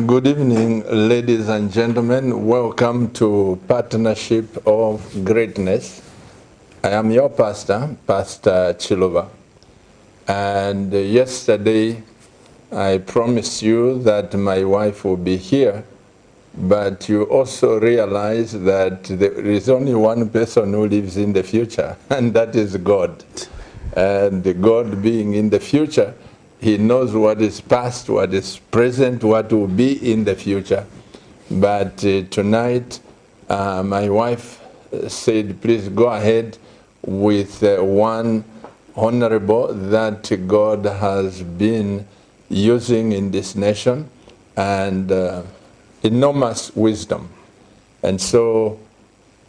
Good evening, ladies and gentlemen. Welcome to Partnership of Greatness. I am your pastor, Pastor Chiluba. And yesterday, I promised you that my wife will be here, but you also realize that there is only one person who lives in the future, and that is God. And God being in the future, He knows what is past, what is present, what will be in the future. But tonight, my wife said, please go ahead with one honorable that God has been using in this nation, and enormous wisdom. And so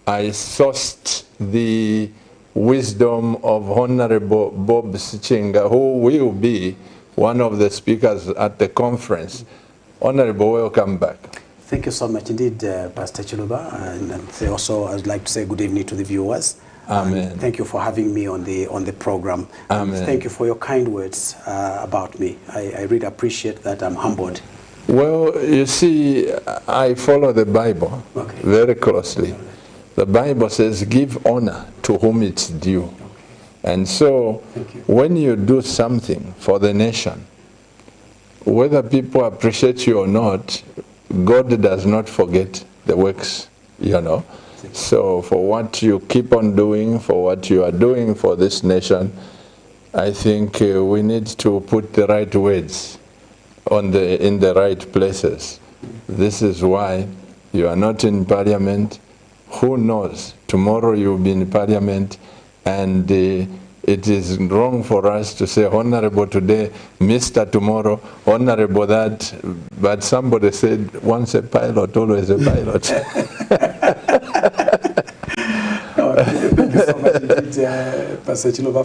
I sourced the wisdom of Honorable Bob Sichinga, who will be one of the speakers at the conference. Honorable, welcome back. Thank you so much indeed, Pastor Chiluba. And also, I'd like to say good evening to the viewers. Amen. Thank you for having me on the program. Amen. And thank you for your kind words about me. I really appreciate that. I'm humbled. Well, you see, I follow the Bible very closely. The Bible says, give honor to whom it's due. And so, when you do something for the nation, whether people appreciate you or not, God does not forget the works, you know. So for what you keep on doing, for what you are doing for this nation, I think we need to put the right words in the right places. This is why you are not in Parliament. Who knows? Tomorrow you'll be in Parliament, and it is wrong for us to say honorable today, Mr. tomorrow, honorable that. But somebody said, once a pilot, always a pilot. Thank you so much indeed, Pastor Chiluba,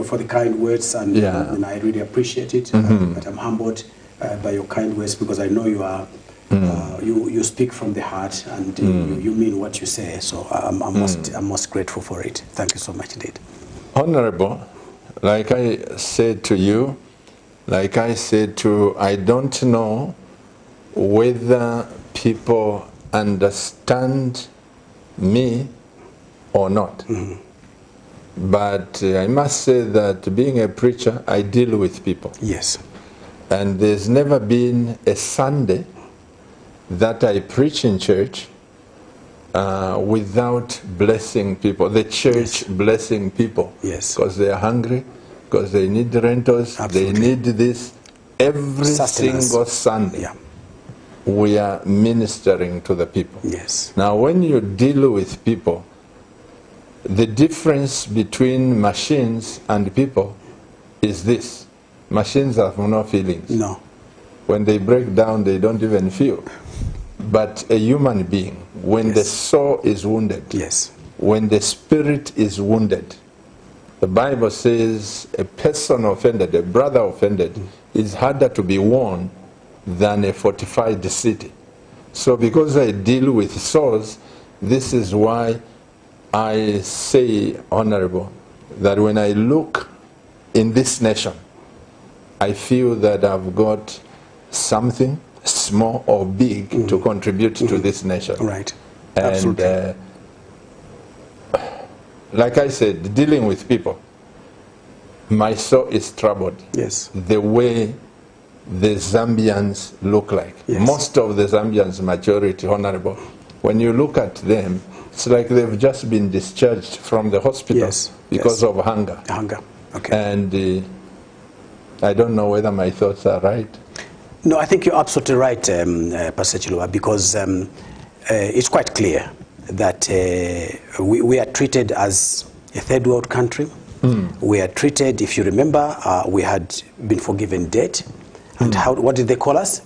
for the kind words, and I really appreciate it. But I'm humbled by your kind words, because I know you are. You speak from the heart, and you mean what you say. So I'm most grateful for it. Thank you so much indeed. Honorable, like I said to you, like I said to, I don't know whether people understand me or not. But I must say that being a preacher, I deal with people. Yes. And there's never been a Sunday that I preach in church without blessing people, the church blessing people. Yes. Because they are hungry, because they need rentals, they need this. Every single Sunday, we are ministering to the people. Yes. Now, when you deal with people, the difference between machines and people is this. Machines have no feelings. No. When they break down, they don't even feel. But a human being, when the soul is wounded, when the spirit is wounded, the Bible says a person offended, a brother offended, is harder to be won than a fortified city. So because I deal with souls, this is why I say, Honorable, that when I look in this nation, I feel that I've got something, small or big, to contribute to this nation. Right. And Absolutely. Like I said, dealing with people, my soul is troubled. Yes. The way the Zambians look like. Yes. Most of the Zambians, majority, Honorable, when you look at them, it's like they've just been discharged from the hospital because of hunger. Hunger. Okay. And I don't know whether my thoughts are right. No, I think you're absolutely right, Pastor Chiluba, because it's quite clear that we are treated as a third world country. We are treated, if you remember, we had been forgiven debt. And what did they call us?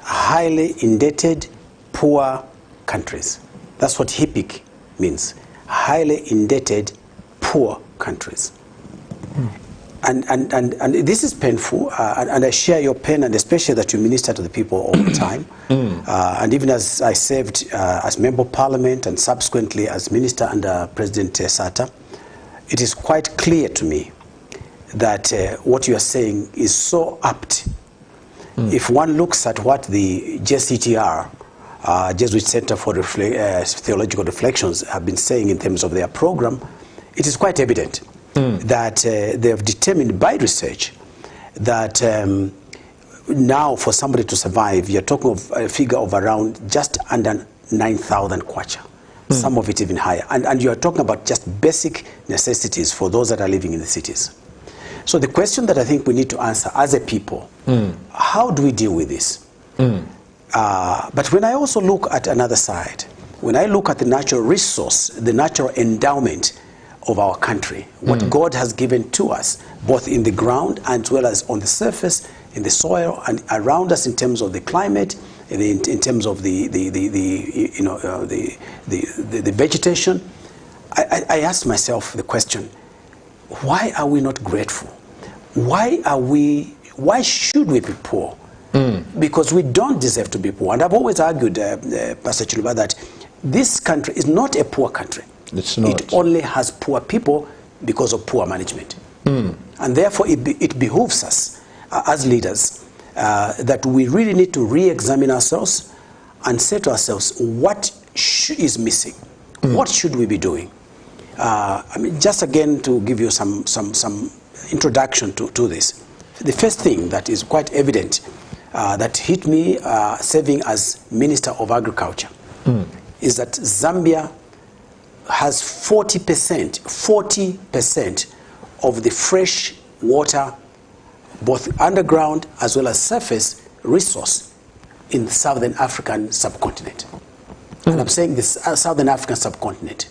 Highly indebted, poor countries. That's what HIPIC means. Highly indebted, poor countries. And this is painful, and I share your pain, and especially that you minister to the people all the time. And even as I served as Member of Parliament and subsequently as Minister under President Sata, it is quite clear to me that what you are saying is so apt If one looks at what the JCTR, Jesuit Center for Theological Reflections, have been saying in terms of their program, it is quite evident that they have determined by research that now for somebody to survive, you're talking of a figure of around just under 9,000 kwacha. Some of it even higher. And you're talking about just basic necessities for those that are living in the cities. So the question that I think we need to answer as a people, how do we deal with this? But when I also look at another side, when I look at the natural resource, the natural endowment of our country, what God has given to us, both in the ground as well as on the surface, in the soil and around us in terms of the climate, in terms of the vegetation, I ask myself the question: why are we not grateful? Why should we be poor? Because we don't deserve to be poor. And I've always argued, Pastor Chiluba, that this country is not a poor country. It's not. It only has poor people because of poor management. And therefore it behooves us as leaders that we really need to re-examine ourselves and say to ourselves, what is missing? What should we be doing? I mean, just again to give you some introduction to this. The first thing that is quite evident that hit me serving as Minister of Agriculture is that Zambia has 40% of the fresh water, both underground as well as surface resource in the Southern African subcontinent. And I'm saying this Southern African subcontinent,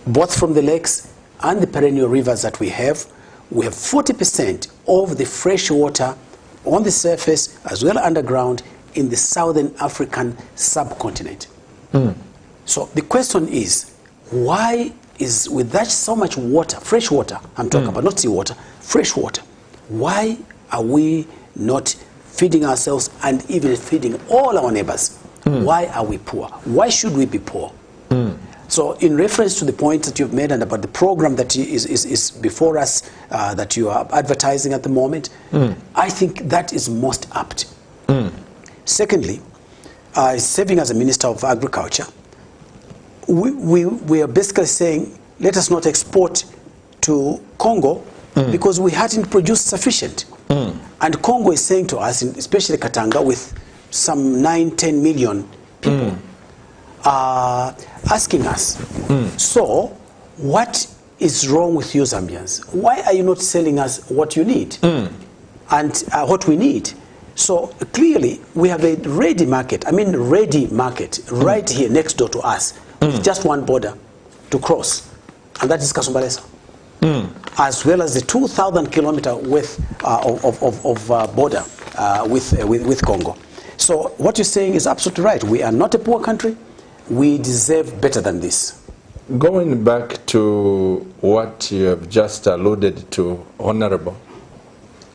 both from the lakes and the perennial rivers that we have 40% of the fresh water on the surface as well as underground in the Southern African subcontinent. So the question is, why is, with that so much water, fresh water, I'm talking about, not seawater, fresh water, why are we not feeding ourselves and even feeding all our neighbors? Why are we poor? Why should we be poor? So in reference to the point that you've made and about the program that is before us, that you are advertising at the moment, I think that is most apt. Secondly, serving as a Minister of Agriculture, we are basically saying, let us not export to Congo because we hadn't produced sufficient. And Congo is saying to us, especially Katanga, with some 9-10 million people, asking us, so what is wrong with you Zambians? Why are you not selling us what you need and what we need? So clearly we have a ready market, right here next door to us, with just one border to cross, and that is Kasumbalesa. As well as the 2,000 kilometer width of border with Congo. So what you're saying is absolutely right. We are not a poor country. We deserve better than this. Going back to what you have just alluded to, Honorable,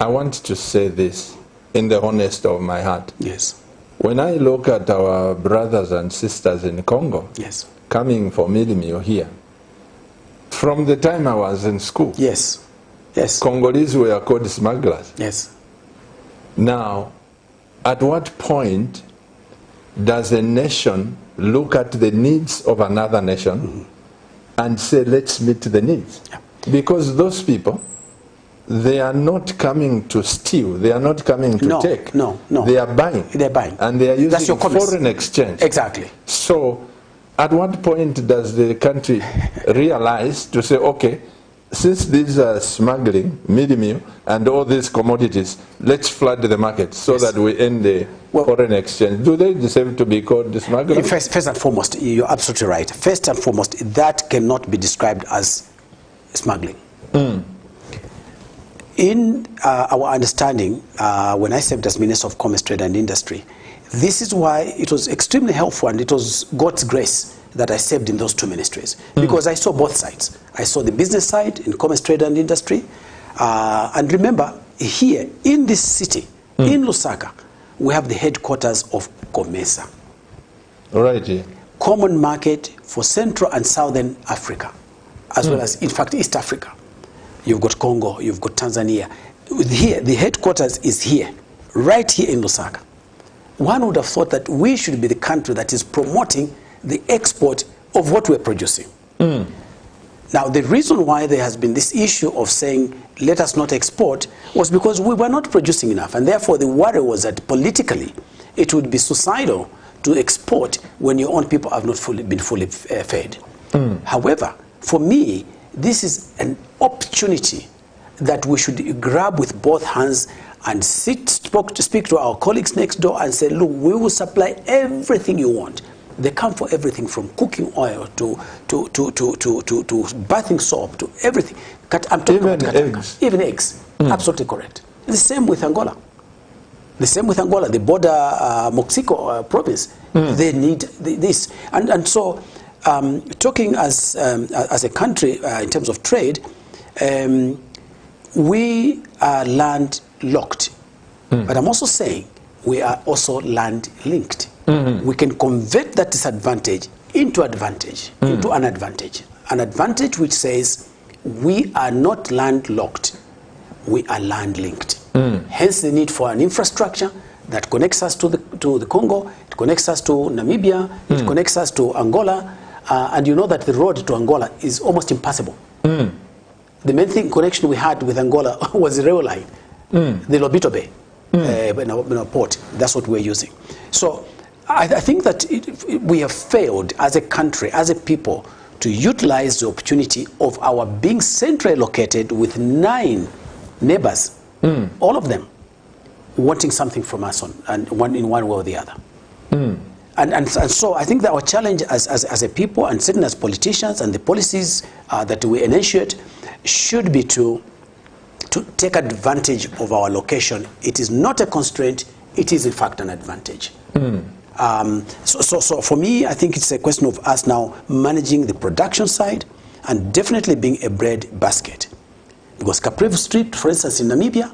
I want to say this in the honest of my heart. Yes. When I look at our brothers and sisters in Congo, yes, coming for meal here, from the time I was in school, yes, yes, Congolese were called smugglers. Yes. Now, at what point does a nation look at the needs of another nation and say, let's meet the needs? Yeah. Because those people, they are not coming to steal. They are not coming to take. No. They are buying. They're buying. And they are using foreign exchange. Exactly. So, at what point does the country realize to say, okay, since these are smuggling, meal, and all these commodities, let's flood the market so that we end the foreign exchange? Do they deserve to be called the smugglers? First and foremost, you're absolutely right. First and foremost, that cannot be described as smuggling. In our understanding, when I served as Minister of Commerce, Trade and Industry, this is why it was extremely helpful, and it was God's grace that I served in those two ministries, because I saw both sides. I saw the business side in Commerce, Trade and Industry, and remember, here in this city, in Lusaka, we have the headquarters of COMESA. Right here. Common market for Central and Southern Africa, as well as, in fact, East Africa. You've got Congo, you've got Tanzania. Here, the headquarters is here right here in Lusaka, one would have thought that we should be the country that is promoting the export of what we're producing. Now, the reason why there has been this issue of saying, let us not export, was because we were not producing enough. And therefore, the worry was that politically, it would be suicidal to export when your own people have not been fully fed. However, for me, this is an opportunity that we should grab with both hands and speak to our colleagues next door and say, look, we will supply everything you want. They come for everything from cooking oil to bathing soap to everything. I'm talking even about eggs. Even eggs. Absolutely correct. The same with Angola. The same with Angola, the border Moxico province. They need this. And so, talking as a country in terms of trade, we are land-locked. But I'm also saying we are also land-linked. We can convert that disadvantage into advantage, into an advantage. An advantage which says we are not landlocked, we are land-linked. Hence the need for an infrastructure that connects us to the Congo, it connects us to Namibia, it connects us to Angola, and you know that the road to Angola is almost impassable. The main connection we had with Angola was the rail line, the Lobito Bay in our port. That's what we're using. So I think that we have failed as a country, as a people, to utilize the opportunity of our being centrally located with 9 neighbors, all of them wanting something from us in one way or the other. And so I think that our challenge as a people, and certainly as politicians, and the policies that we initiate should be to take advantage of our location. It is not a constraint, it is in fact an advantage. So for me, I think it's a question of us now managing the production side and definitely being a bread basket. Because Caprivi Street, for instance, in Namibia,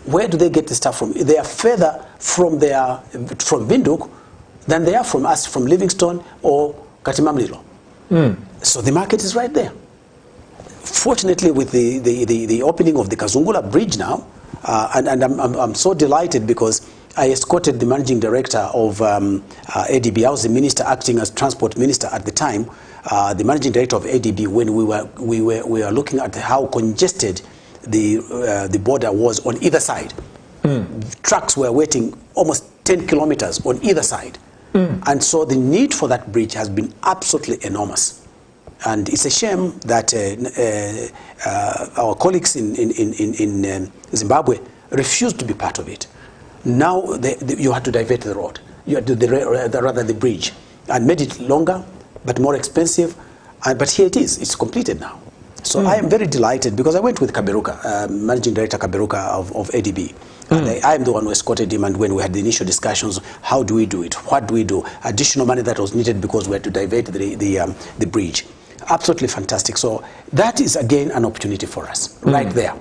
where do they get the stuff from? They are further from Windhoek than they are from us, from Livingstone or Katimamlilo. So the market is right there. Fortunately, with the opening of the Kazungula Bridge now, and I'm so delighted because I escorted the managing director of ADB. I was the minister acting as transport minister at the time. The managing director of ADB, when we were looking at how congested the border was on either side. Trucks were waiting almost 10 kilometers on either side. And so the need for that bridge has been absolutely enormous. And it's a shame that our colleagues in Zimbabwe refused to be part of it. Now you had to divert the road, you had to rather the bridge, and made it longer but more expensive. But here it is; it's completed now. So I am very delighted because I went with Kaberuka, Managing Director Kaberuka of ADB. And I am the one who escorted him, and when we had the initial discussions, how do we do it? What do we do? Additional money that was needed because we had to divert the bridge. Absolutely fantastic. So that is again an opportunity for us, right there,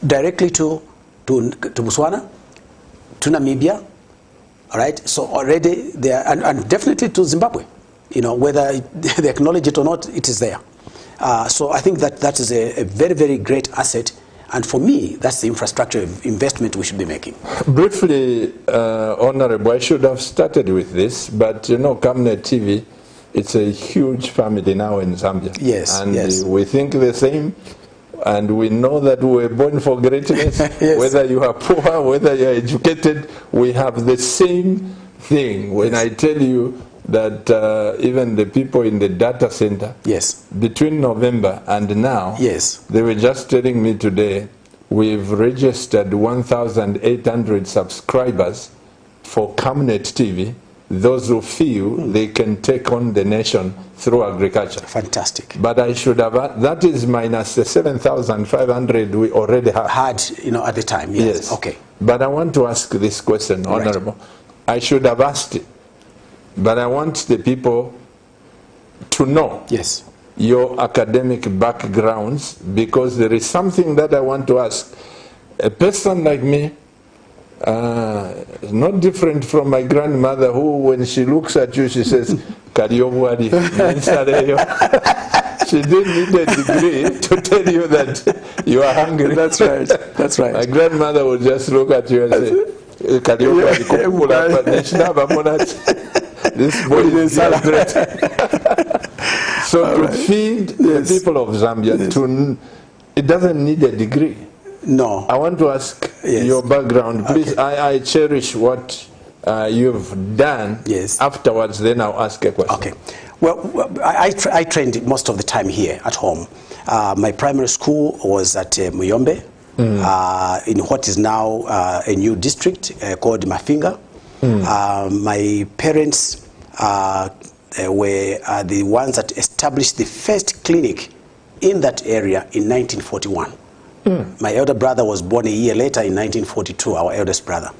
directly to Botswana, to Namibia, all right. So already there, and definitely to Zimbabwe. You know, whether they acknowledge it or not, it is there. So I think that is a very, very great asset. And for me, that's the infrastructure investment we should be making. Briefly, Honorable, I should have started with this, but you know, Camnet TV, it's a huge family now in Zambia. Yes, and yes. we think the same, and we know that we were born for greatness. Yes. Whether you are poor, whether you are educated, we have the same thing. When I tell you that even the people in the data center, yes, between November and now, yes, they were just telling me today, we've registered 1,800 subscribers for Camnet TV, those who feel they can take on the nation through agriculture. Fantastic. But I should have, that is minus the 7,500 we already have. Had, you know, at the time, yes. Yes. Okay. But I want to ask this question, Honorable. Right. I should have asked it. But I want the people to know yes, your academic backgrounds, because there is something that I want to ask. A person like me, not different from my grandmother, who when she looks at you, she says, Kariyobwadi, she didn't need a degree to tell you that you are hungry. That's right. That's right. My grandmother would just look at you and say, Kaliogo alikukula hapa nishinaba monati. This boy is great. So to feed the people of Zambia, it doesn't need a degree. No. I want to ask your background. Please, okay. I cherish what you've done. Yes. Afterwards, then I'll ask a question. Okay. Well, I trained most of the time here at home. My primary school was at Muyombe, in what is now a new district called Mafinga. My parents were the ones that established the first clinic in that area in 1941. My elder brother was born a year later in 1942, our eldest brother.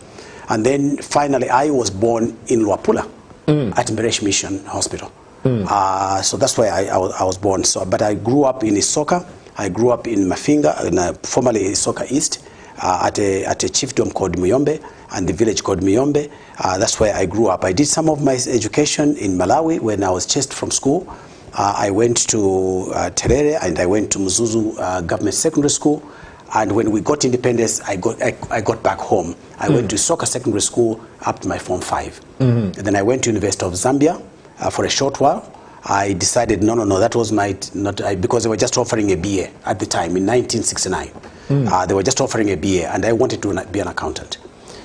And then finally I was born in Luapula at Mberesh Mission Hospital. So that's where I was born. So, but I grew up in Isoka. I grew up in Mafinga, formerly Isoka East, at a chiefdom called Muyombe and the village called Muyombe. That's where I grew up. I did some of my education in Malawi when I was chased from school. I went to Terere and I went to Mzuzu Government Secondary School. And when we got independence, I got back home. I went to Isoka Secondary School up to my Form 5. And then I went to University of Zambia for a short while. I decided, no, that was because they were just offering a BA at the time in 1969. They were just offering a BA, and I wanted to be an accountant.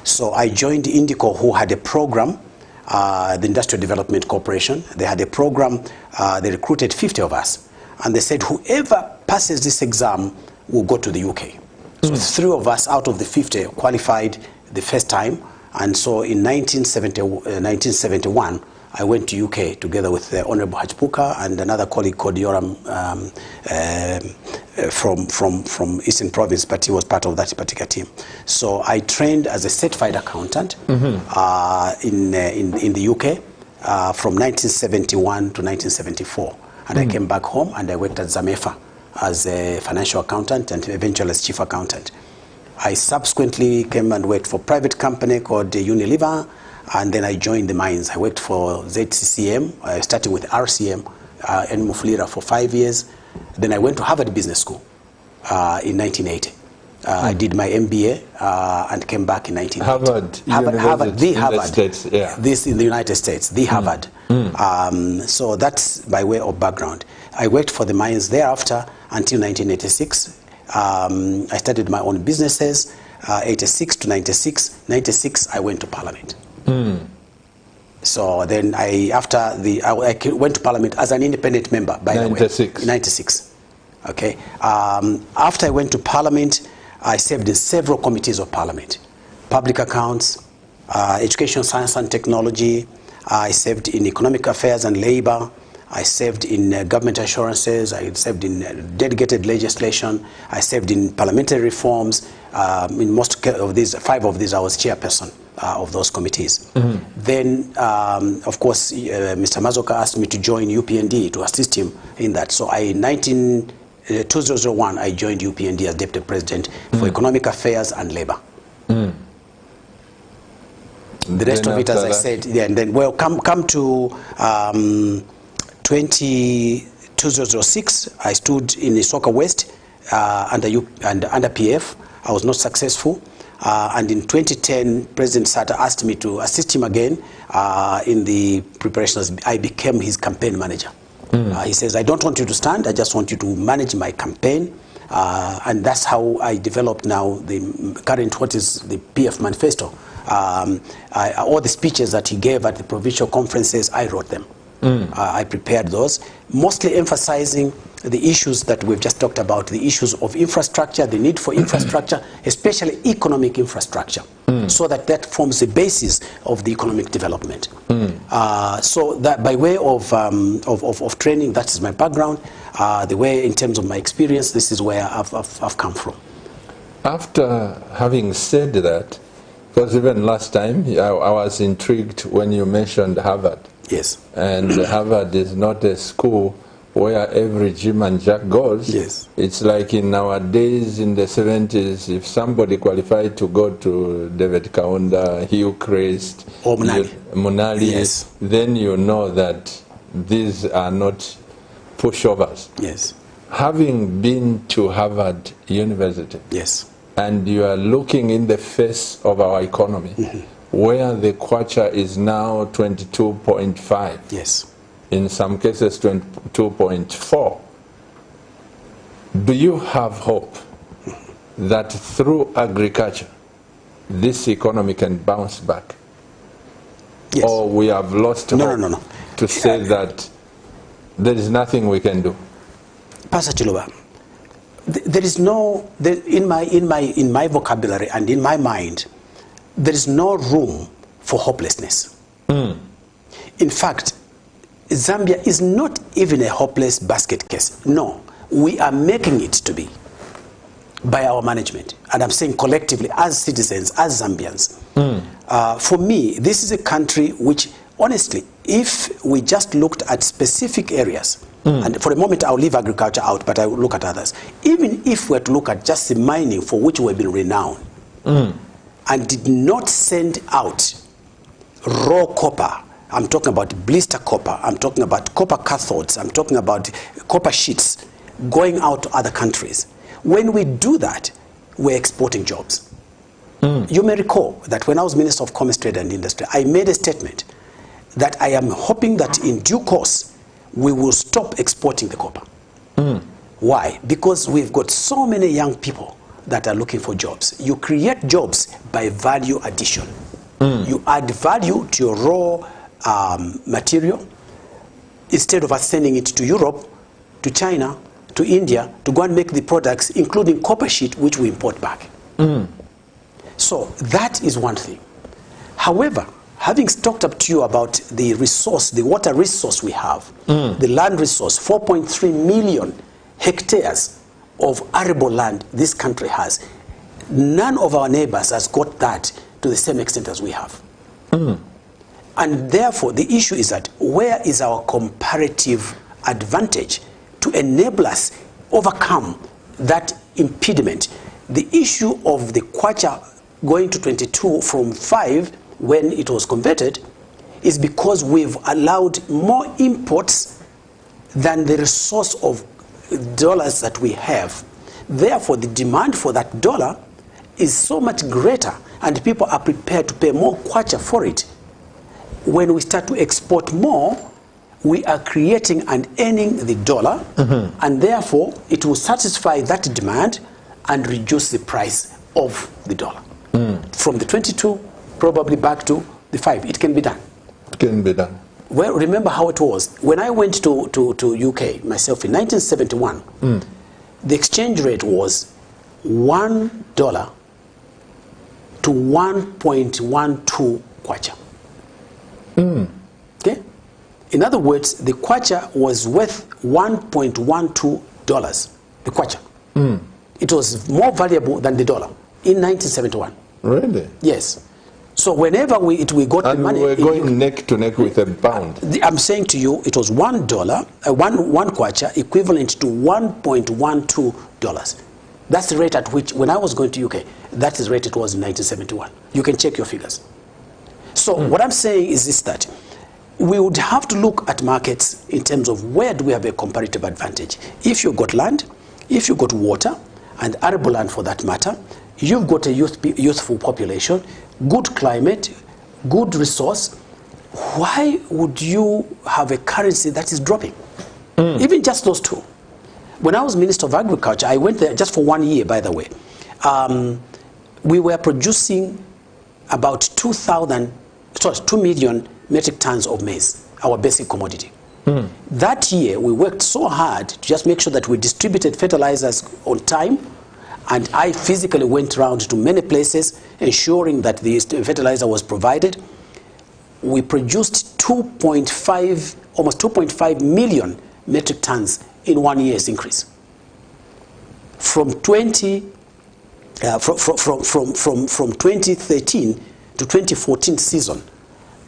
So I joined Indico, who had a program, the Industrial Development Corporation. They had a program, they recruited 50 of us. And they said, whoever passes this exam will go to the UK. So 3 of us out of the 50 qualified the first time. And so in 1971, I went to UK together with the Honorable Hajpuka and another colleague called Yoram from Eastern Province, but he was part of that particular team. So I trained as a certified accountant in the UK from 1971 to 1974. And I came back home and I worked at Zamefa as a financial accountant and eventually as chief accountant. I subsequently came and worked for a private company called Unilever. And then I joined the mines. I worked for ZCCM, starting with RCM in Mufulira for 5 years. Then I went to Harvard Business School in 1980. I did my MBA and came back in 1980. Harvard, the Harvard. States, yeah. This in the United States, the Harvard. So that's by way of background. I worked for the mines thereafter until 1986. I started my own businesses, 86 to 96. 96, I went to Parliament. So then I went to Parliament as an independent member, by the way. 96. Okay. After I went to Parliament, I served in several committees of Parliament. Public Accounts, Education, Science and Technology. I served in Economic Affairs and Labor. I served in government assurances. I served in delegated legislation. I served in parliamentary reforms. In most of these, 5 of these, I was chairperson of those committees. Then, of course, Mr. Mazoka asked me to join UPND to assist him in that. So in 2001, I joined UPND as Deputy President for Economic Affairs and Labor. The rest of it, as I said, and then, well, come to 2006, I stood in Isoka West under PF. I was not successful. And in 2010, President Sata asked me to assist him again in the preparations. I became his campaign manager. He says, I don't want you to stand, I just want you to manage my campaign. And that's how I developed now the current, what is the PF manifesto. All the speeches that he gave at the provincial conferences, I wrote them. I prepared those, mostly emphasizing the issues that we've just talked about, the issues of infrastructure, the need for infrastructure, especially economic infrastructure, so that forms the basis of the economic development. So that by way of training, that is my background. The way, in terms of my experience, this is where I've come from. After having said that, because even last time I was intrigued when you mentioned Harvard. Yes. And Harvard is not a school where every Jim and Jack goes. Yes. It's like in our days in the 70s, if somebody qualified to go to David Kaunda, Hugh Crest, or Munali, yes, then you know that these are not pushovers. Yes. Having been to Harvard University, yes, and you are looking in the face of our economy, where the kwacha is now 22.5. Yes. In some cases 22.4. Do you have hope that through agriculture, this economy can bounce back? Yes. Or we have lost hope No. to say that there is nothing we can do? Pastor Chiluba, there is no, in my vocabulary and in my mind, there is no room for hopelessness. In fact, Zambia is not even a hopeless basket case. No, we are making it to be by our management. And I'm saying collectively, as citizens, as Zambians. For me, this is a country which, honestly, if we just looked at specific areas, and for a moment I'll leave agriculture out, but I will look at others. Even if we were to look at just the mining for which we've been renowned, and did not send out raw copper, I'm talking about blister copper, I'm talking about copper cathodes, I'm talking about copper sheets going out to other countries. When we do that, we're exporting jobs. You may recall that when I was Minister of Commerce, Trade and Industry, I made a statement that I am hoping that in due course, we will stop exporting the copper. Why? Because we've got so many young people that are looking for jobs. You create jobs by value addition. You add value to your raw material instead of us sending it to Europe, to China, to India to go and make the products, including copper sheet, which we import back. So that is one thing. However, having talked up to you about the resource, the water resource we have, the land resource, 4.3 million hectares of arable land this country has, none of our neighbors has got that to the same extent as we have. And therefore, the issue is that where is our comparative advantage to enable us overcome that impediment? The issue of the kwacha going to 22 from 5 when it was converted is because we've allowed more imports than the resource of dollars that we have. Therefore, the demand for that dollar is so much greater, and people are prepared to pay more kwacha for it. When we start to export more, we are creating and earning the dollar, and therefore it will satisfy that demand and reduce the price of the dollar. From the 22 probably back to the 5. It can be done. It can be done. Well, remember how it was. When I went to UK myself in 1971, the exchange rate was $1 to 1.12 kwacha. Okay? In other words, the kwacha was worth $1.12, the kwacha. It was more valuable than the dollar in 1971. Really? Yes. So whenever we got and the money, we were going neck to neck with a pound. I'm saying to you, it was $1, one kwacha equivalent to $1.12. That's the rate at which, when I was going to UK, that is the rate it was in 1971. You can check your figures. So what I'm saying is this, that we would have to look at markets in terms of where do we have a comparative advantage. If you've got land, if you've got water, and arable land for that matter, you've got a youthful population, good climate, good resource, why would you have a currency that is dropping? Even just those two. When I was Minister of Agriculture, I went there just for 1 year, by the way. We were producing about 2 million metric tons of maize, our basic commodity. That year, we worked so hard to just make sure that we distributed fertilizers on time, and I physically went around to many places ensuring that the fertilizer was provided. We produced almost 2.5 million metric tons in 1 year's increase. From 2013 to 2014 season,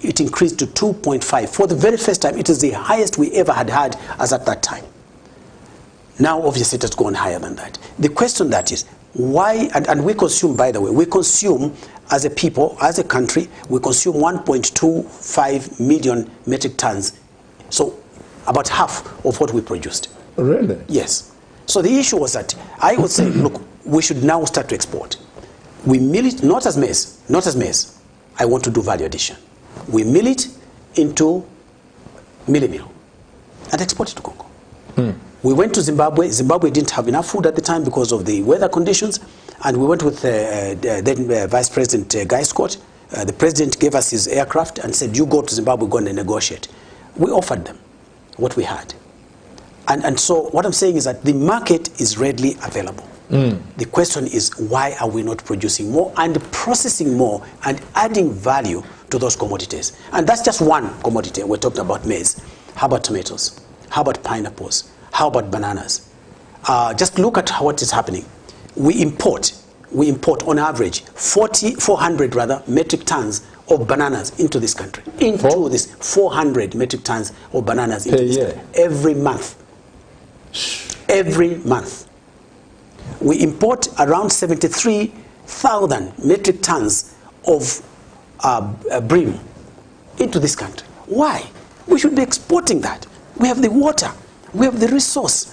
it increased to 2.5. For the very first time, it is the highest we ever had as at that time. Now, obviously, it has gone higher than that. The question that is, why, and we consume, by the way, we consume as a people, as a country, we consume 1.25 million metric tons. So, about half of what we produced. Really? Yes. So the issue was that I would say, look, we should now start to export. We mill it not as maize. I want to do value addition. We mill it into milling mill and export it to Congo. We went to Zimbabwe. Zimbabwe didn't have enough food at the time because of the weather conditions, and we went with then Vice President Guy Scott. The president gave us his aircraft and said, you go to Zimbabwe, go and negotiate. We offered them what we had. And so what I'm saying is that the market is readily available. The question is, why are we not producing more and processing more and adding value to those commodities? And that's just one commodity. We're talking about maize. How about tomatoes? How about pineapples? How about bananas? Just look at what is happening. We import on average 400 metric tons of bananas into this country. Into this 400 metric tons of bananas into this country every month. Every month. We import around 73,000 metric tons of bream into this country. Why? We should be exporting that. We have the water. We have the resource.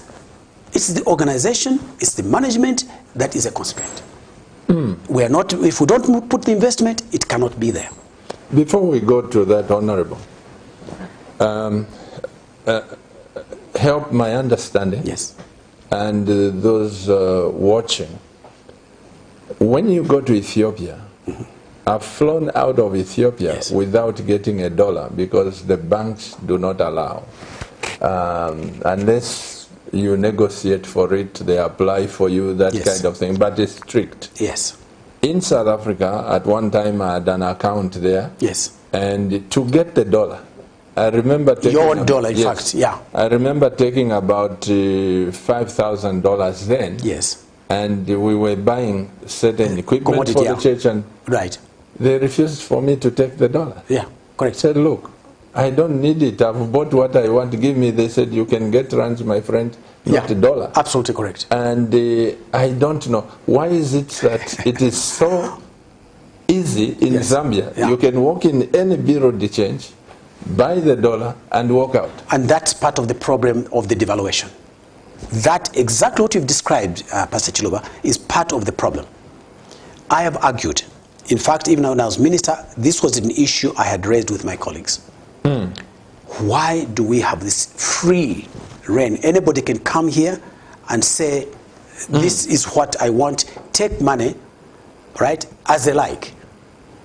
It's the organization, it's the management that is a constraint. We are not, if we don't put the investment, it cannot be there. Before we go to that, Honorable, help my understanding. Yes. And those watching. When you go to Ethiopia, I've flown out of Ethiopia without getting $1 because the banks do not allow. Unless you negotiate for it, they apply for you, that kind of thing, but it's strict. Yes. In South Africa, at one time I had an account there. Yes. And to get the $1, I remember taking your own dollar, in fact, yeah. I remember taking about $5,000 then. Yes. And we were buying certain equipment for the church, and they refused for me to take the $1. Yeah, correct. I said, look, I don't need it. I've bought what I want to give me. They said, you can get rands, my friend, not $1. Absolutely correct. And I don't know. Why is it that it is so easy in Zambia? You can walk in any bureau de change, buy the $1 and walk out. And that's part of the problem of the devaluation. That, exactly what you've described, Pastor Chiluba, is part of the problem. I have argued. In fact, even when I was minister, this was an issue I had raised with my colleagues. Why do we have this free reign? Anybody can come here and say, this is what I want, take money, right, as they like.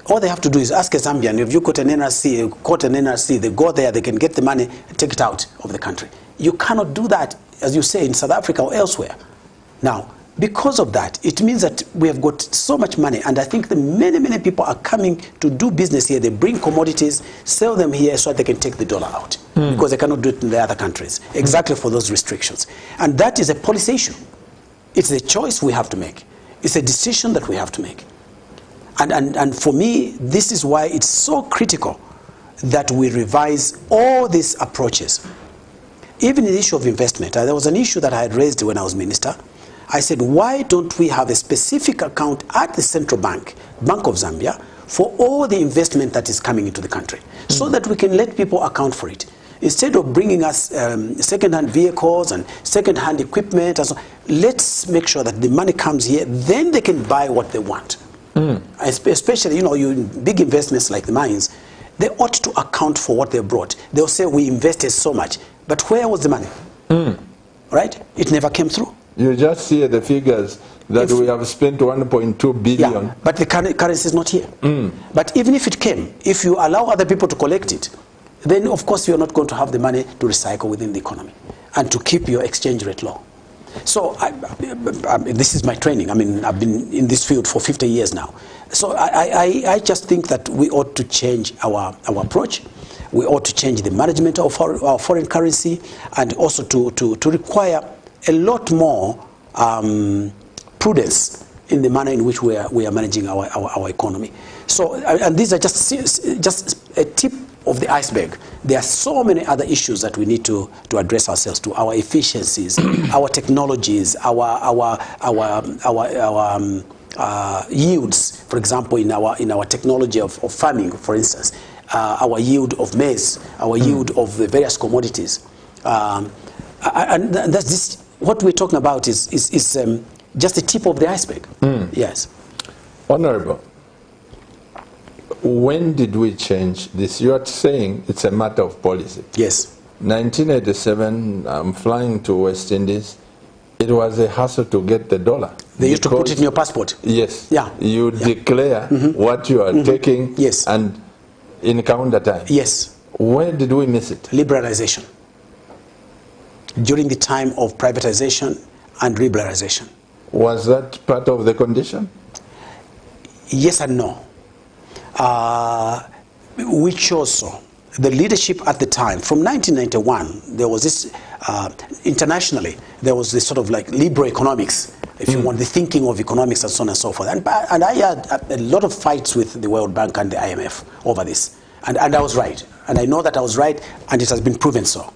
All they have to do is ask a Zambian, if you got an NRC, they go there, they can get the money and take it out of the country. You cannot do that, as you say, in South Africa or elsewhere. Now, because of that, it means that we have got so much money, and I think that many people are coming to do business here. They bring commodities, sell them here so that they can take the $1 out, because they cannot do it in the other countries, exactly for those restrictions. And that is a policy issue. It's a choice we have to make. It's a decision that we have to make. And for me, this is why it's so critical that we revise all these approaches. Even the issue of investment. There was an issue that I had raised when I was minister. I said, why don't we have a specific account at the Central Bank, Bank of Zambia, for all the investment that is coming into the country, so that we can let people account for it. Instead of bringing us second-hand vehicles and second-hand equipment, and so, let's make sure that the money comes here, then they can buy what they want. Especially, big investments like the mines, they ought to account for what they brought. They'll say, we invested so much, but where was the money? Right? It never came through. You just see the figures that we have spent 1.2 billion. Yeah, but the currency is not here. But even if it came, if you allow other people to collect it, then of course you're not going to have the money to recycle within the economy and to keep your exchange rate low. So this is my training. I mean, I've been in this field for 50 years now. So I just think that we ought to change our approach. We ought to change the management of our foreign currency, and also to require a lot more prudence in the manner in which we are managing our economy. So, and these are just a tip of the iceberg. There are so many other issues that we need to address ourselves to: our efficiencies, our technologies, our yields. For example, in our technology of farming, for instance, our yield of maize, our yield of the various commodities, and that's this. What we're talking about is just the tip of the iceberg. Yes. Honorable, when did we change this? You are saying it's a matter of policy. Yes. 1987, I'm flying to West Indies. It was a hassle to get the dollar. They used to put it in your passport. Yes. Yeah. You declare what you are taking. Yes. And in counter time. Yes. Where did we miss it? Liberalization. During the time of privatization and liberalization. Was that part of the condition? Yes and no. We chose so. The leadership at the time, from 1991, there was this, internationally, there was this sort of like liberal economics, if you want, the thinking of economics and so on and so forth. And I had a lot of fights with the World Bank and the IMF over this. And I was right. And I know that I was right, and it has been proven so.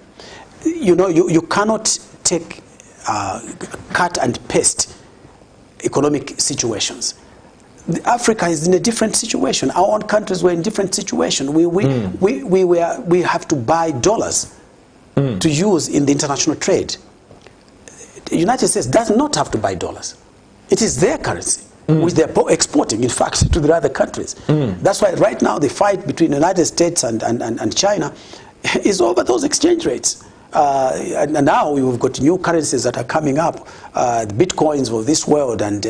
You know, you cannot take, cut and paste economic situations. Africa is in a different situation. Our own countries were in different situation. We have to buy dollars to use in the international trade. The United States does not have to buy dollars. It is their currency, which they're exporting, in fact, to the other countries. That's why right now the fight between the United States and China is over those exchange rates. And now we've got new currencies that are coming up, the bitcoins of this world, and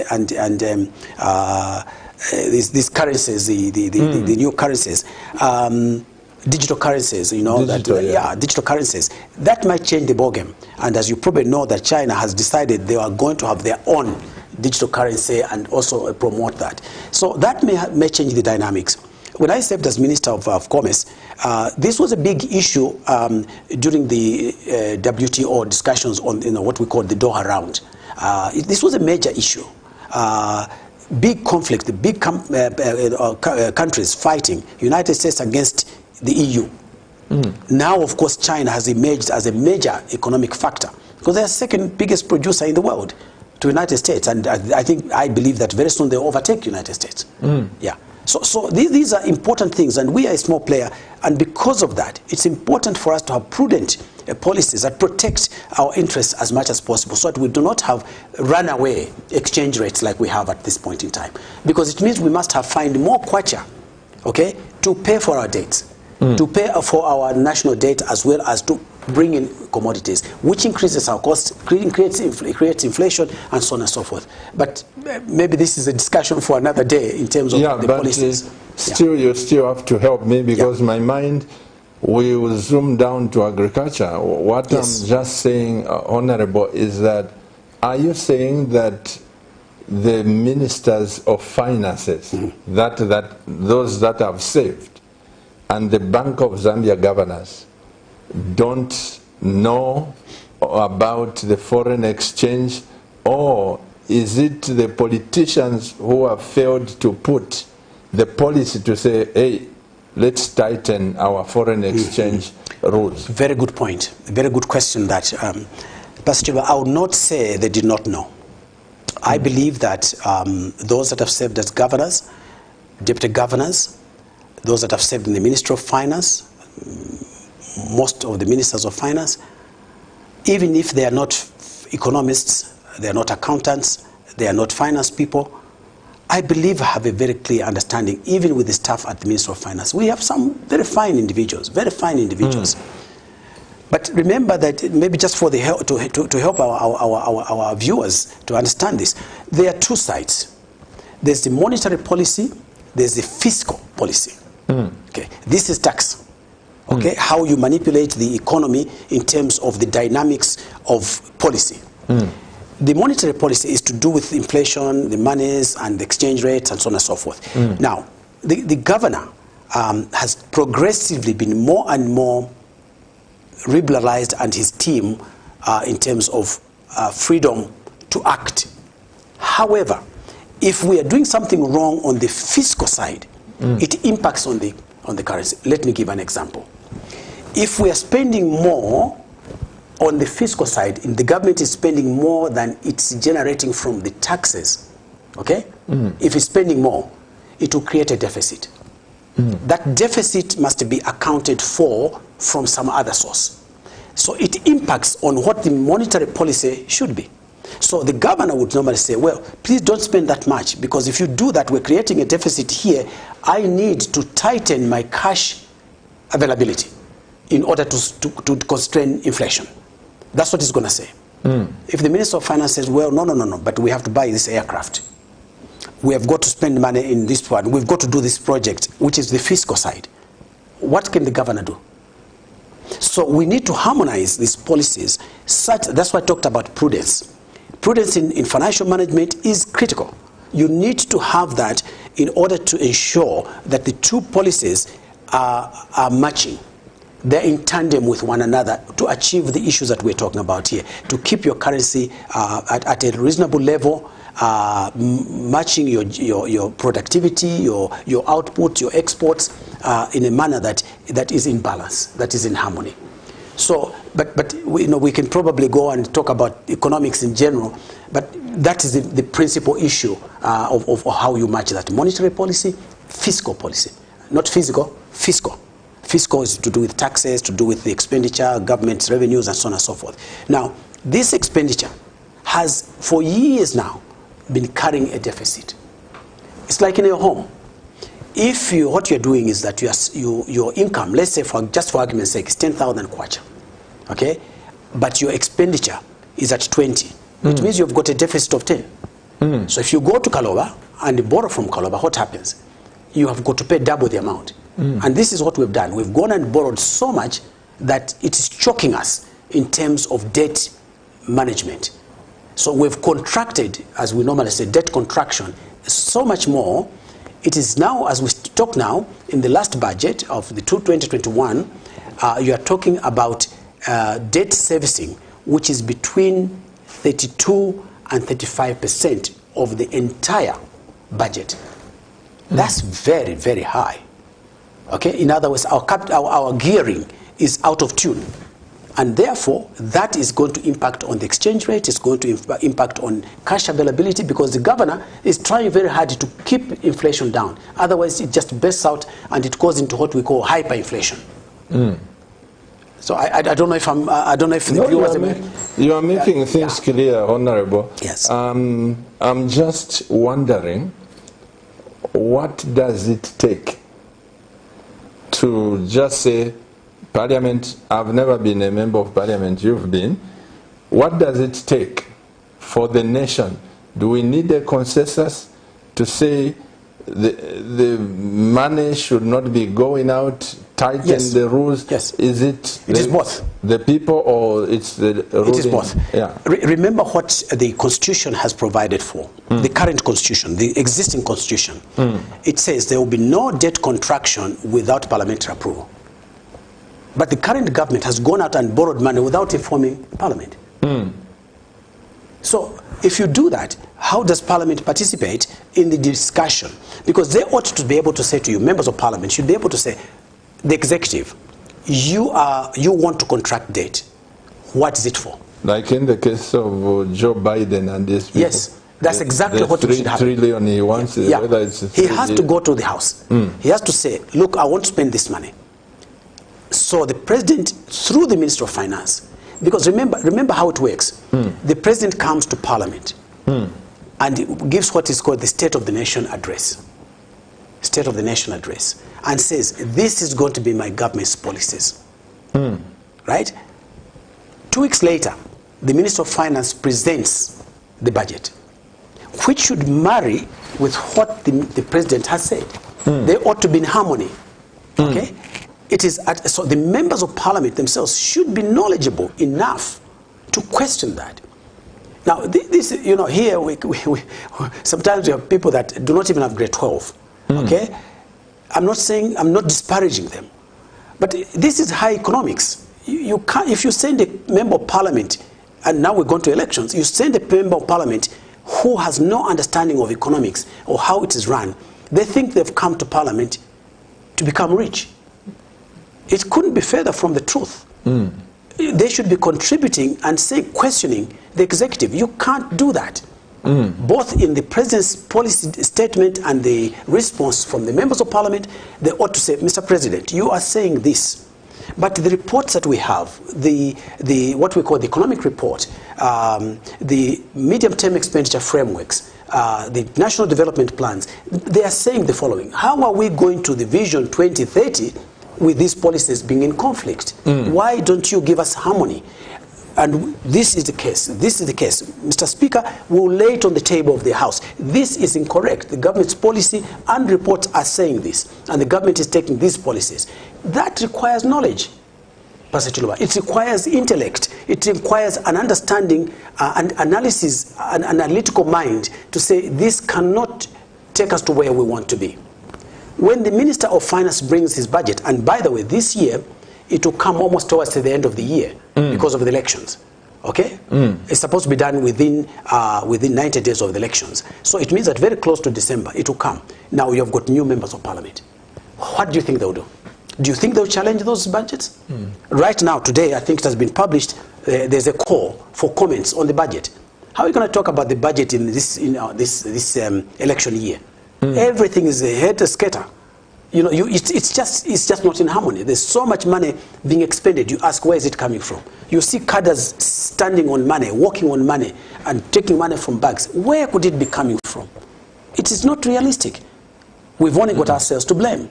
these currencies, the new currencies, digital currencies. You know, digital currencies that might change the ballgame. And as you probably know, that China has decided they are going to have their own digital currency and also promote that. So that may change the dynamics. When I served as Minister of Commerce, this was a big issue during the WTO discussions on what we call the Doha round. This was a major issue. Big conflict, the big countries fighting, United States against the EU. Now, of course, China has emerged as a major economic factor because they're the second biggest producer in the world to United States. And I believe that very soon they'll overtake United States. Yeah. So these are important things, and we are a small player, and because of that, it's important for us to have prudent policies that protect our interests as much as possible, so that we do not have runaway exchange rates like we have at this point in time. Because it means we must find more kwacha, okay, to pay for our debts, to pay for our national debt, as well as to bring in commodities, which increases our costs, creates inflation, and so on and so forth. But maybe this is a discussion for another day in terms of the policies. Still, you still have to help me, because my mind will zoom down to agriculture. What I'm just saying, Honorable, is that, are you saying that the ministers of finances, those that have saved, and the Bank of Zambia governors don't know about the foreign exchange, or is it the politicians who have failed to put the policy to say, hey, let's tighten our foreign exchange rules? Very good point. Very good question. That, Pastor Chiba, I would not say they did not know. I believe that those that have served as governors, deputy governors, those that have served in the Ministry of Finance, most of the ministers of finance, even if they are not economists, they are not accountants, they are not finance people, I believe have a very clear understanding, even with the staff at the Ministry of Finance. We have some very fine individuals, But remember that, maybe just for the help, to help our viewers to understand this, there are two sides. There's the monetary policy, there's the fiscal policy. Okay, this is tax. Okay, how you manipulate the economy in terms of the dynamics of policy. The monetary policy is to do with inflation, the monies, and the exchange rates, and so on and so forth. Now, the governor has progressively been more and more liberalized, and his team in terms of freedom to act. However, if we are doing something wrong on the fiscal side, it impacts on the currency. Let me give an example. If we are spending more on the fiscal side, the government is spending more than it's generating from the taxes, okay? If it's spending more, it will create a deficit. That deficit must be accounted for from some other source. So it impacts on what the monetary policy should be. So the governor would normally say, well, please don't spend that much, because if you do that, we're creating a deficit here. I need to tighten my cash availability in order to constrain inflation. That's what he's going to say. If the Minister of Finance says, well, no, but we have to buy this aircraft, we have got to spend money in this one, we've got to do this project, which is the fiscal side, what can the governor do? So we need to harmonize these policies. That's why I talked about prudence. Prudence in financial management is critical. You need to have that in order to ensure that the two policies are matching. They're in tandem with one another to achieve the issues that we're talking about here, to keep your currency at a reasonable level, matching your productivity, your output, your exports in a manner that is in balance, that is in harmony. So, but we can probably go and talk about economics in general, but that is the principal issue of how you match that. Monetary policy, fiscal policy. Not physical, fiscal. Fiscal is to do with taxes, to do with the expenditure, government's revenues, and so on and so forth. Now, this expenditure has, for years now, been carrying a deficit. It's like in your home. If what you're doing is that your income, let's say just for argument's sake, is 10,000 kwacha, okay? But your expenditure is at 20. It means you've got a deficit of 10. So if you go to Kaloba and borrow from Kaloba, what happens? You have got to pay double the amount. And this is what we've done. We've gone and borrowed so much that it is choking us in terms of debt management. So we've contracted, as we normally say, debt contraction, so much more. It is now, as we talk now, in the last budget of the 2021, you are talking about debt servicing, which is between 32 and 35% of the entire budget. That's very, very high. Okay, in other words, our gearing is out of tune. And therefore, that is going to impact on the exchange rate, it's going to impact on cash availability, because the governor is trying very hard to keep inflation down. Otherwise, it just bursts out and it goes into what we call hyperinflation. So I don't know if I don't know if the viewers you are making things clear, Honorable. Yes. I'm just wondering, what does it take to just say, Parliament, I've never been a member of Parliament, you've been. What does it take for the nation? Do we need a consensus to say the money should not be going out, tighten the rules? Yes. Is it is both. The people, or it's the ruling? It is both. Yeah. Remember what the Constitution has provided for. The current Constitution, the existing Constitution. It says there will be no debt contraction without parliamentary approval. But the current government has gone out and borrowed money without informing Parliament. So if you do that, how does Parliament participate in the discussion? Because they ought to be able to say to you, members of Parliament should be able to say, the executive, you want to contract debt. What is it for? Like in the case of Joe Biden and this people. Yes, that's exactly what should happen. 3 trillion he wants. Yeah. Whether it's he has to go to the House. He has to say, look, I want to spend this money. So the president, through the Minister of Finance, because remember how it works. The president comes to Parliament and gives what is called the State of the Nation address. State of the Nation address. And says, this is going to be my government's policies. Right? 2 weeks later, the Minister of Finance presents the budget, which should marry with what the president has said. They ought to be in harmony. Okay? It is so the members of Parliament themselves should be knowledgeable enough to question that. Now, this, here sometimes we have people that do not even have grade 12. Okay, I'm not disparaging them, but this is high economics. You can't, if you send a member of Parliament, and now we're going to elections, you send a member of Parliament who has no understanding of economics or how it is run, they think they've come to Parliament to become rich. It couldn't be further from the truth. They should be contributing and questioning the executive. You can't do that. Both in the president's policy statement and the response from the members of Parliament, they ought to say, Mr. President, you are saying this. But the reports that we have, what we call the economic report, the medium-term expenditure frameworks, the national development plans, they are saying the following: how are we going to the Vision 2030 with these policies being in conflict? Why don't you give us harmony? And this is the case. This is the case. Mr. Speaker, we'll lay it on the table of the House. This is incorrect. The government's policy and reports are saying this, and the government is taking these policies. That requires knowledge, Pastor Chiluba. It requires intellect. It requires an understanding and analysis, an analytical mind to say this cannot take us to where we want to be. When the Minister of Finance brings his budget, and by the way, this year, it will come almost towards the end of the year because of the elections. Okay? It's supposed to be done within 90 days of the elections. So it means that very close to December, it will come. Now you've got new members of parliament. What do you think they'll do? Do you think they'll challenge those budgets? Right now, today, I think it has been published, there's a call for comments on the budget. How are you going to talk about the budget in this election year? Everything is a head-scatter. You know, it's just not in harmony. There's so much money being expended. You ask, where is it coming from? You see cadres standing on money, walking on money, and taking money from bags. Where could it be coming from? It is not realistic. We've only got ourselves to blame.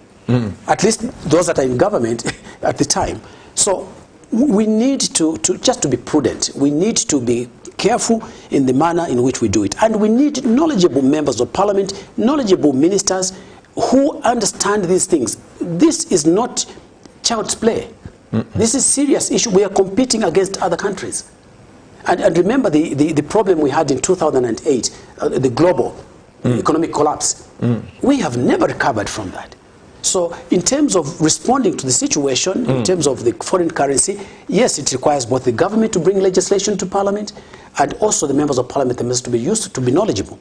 At least those that are in government at the time. So we need to just to be prudent. We need to be careful in the manner in which we do it. And we need knowledgeable members of parliament, knowledgeable ministers, who understand these things. This is not child's play. This is a serious issue. We are competing against other countries. And remember the problem we had in 2008, the global economic collapse. We have never recovered from that. So in terms of responding to the situation, in terms of the foreign currency, yes, it requires both the government to bring legislation to parliament and also the members of parliament must to be used to be knowledgeable.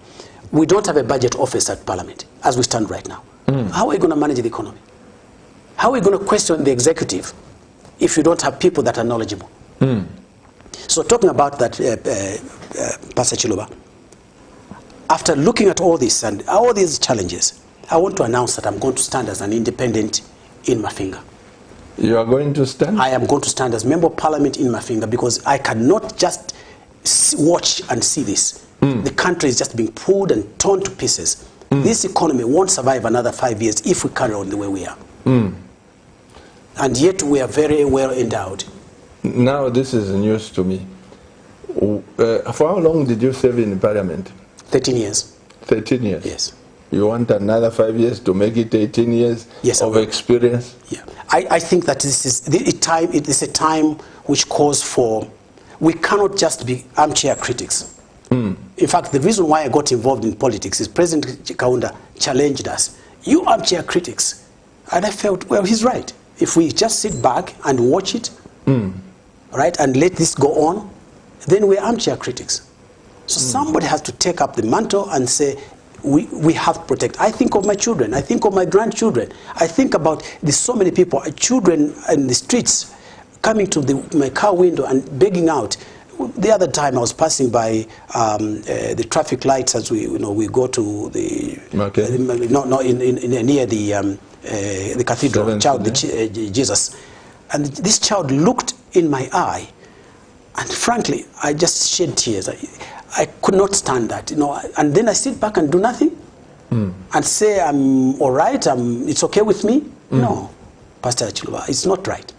We don't have a budget office at parliament as we stand right now. How are we going to manage the economy? How are we going to question the executive if you don't have people that are knowledgeable? So talking about that, Pastor Chiluba, after looking at all this and all these challenges, I want to announce that I'm going to stand as an independent in Mafinga. You are going to stand? I am going to stand as Member of Parliament in Mafinga because I cannot just watch and see this. The country is just being pulled and torn to pieces. This economy won't survive another 5 years if we carry on the way we are. And yet we are very well endowed. Now this is news to me. For how long did you serve in Parliament? 13 years. 13 years? Yes. You want another 5 years to make it 18 years of experience? Yeah. I think that this is it is a time which calls for, we cannot just be armchair critics. In fact, the reason why I got involved in politics is President Kaunda challenged us. You armchair critics. And I felt, well, he's right. If we just sit back and watch it, right, and let this go on, then we're armchair critics. So somebody has to take up the mantle and say, we have to protect. I think of my children. I think of my grandchildren. I think about so many people, children in the streets, coming to my car window and begging out. The other time I was passing by the traffic lights as we go to the near the cathedral, Jesus, and this child looked in my eye, and frankly I just shed tears. I could not stand that, and then I sit back and do nothing and say I'm all right, it's okay with me. No, Pastor Chiluba, it's not right.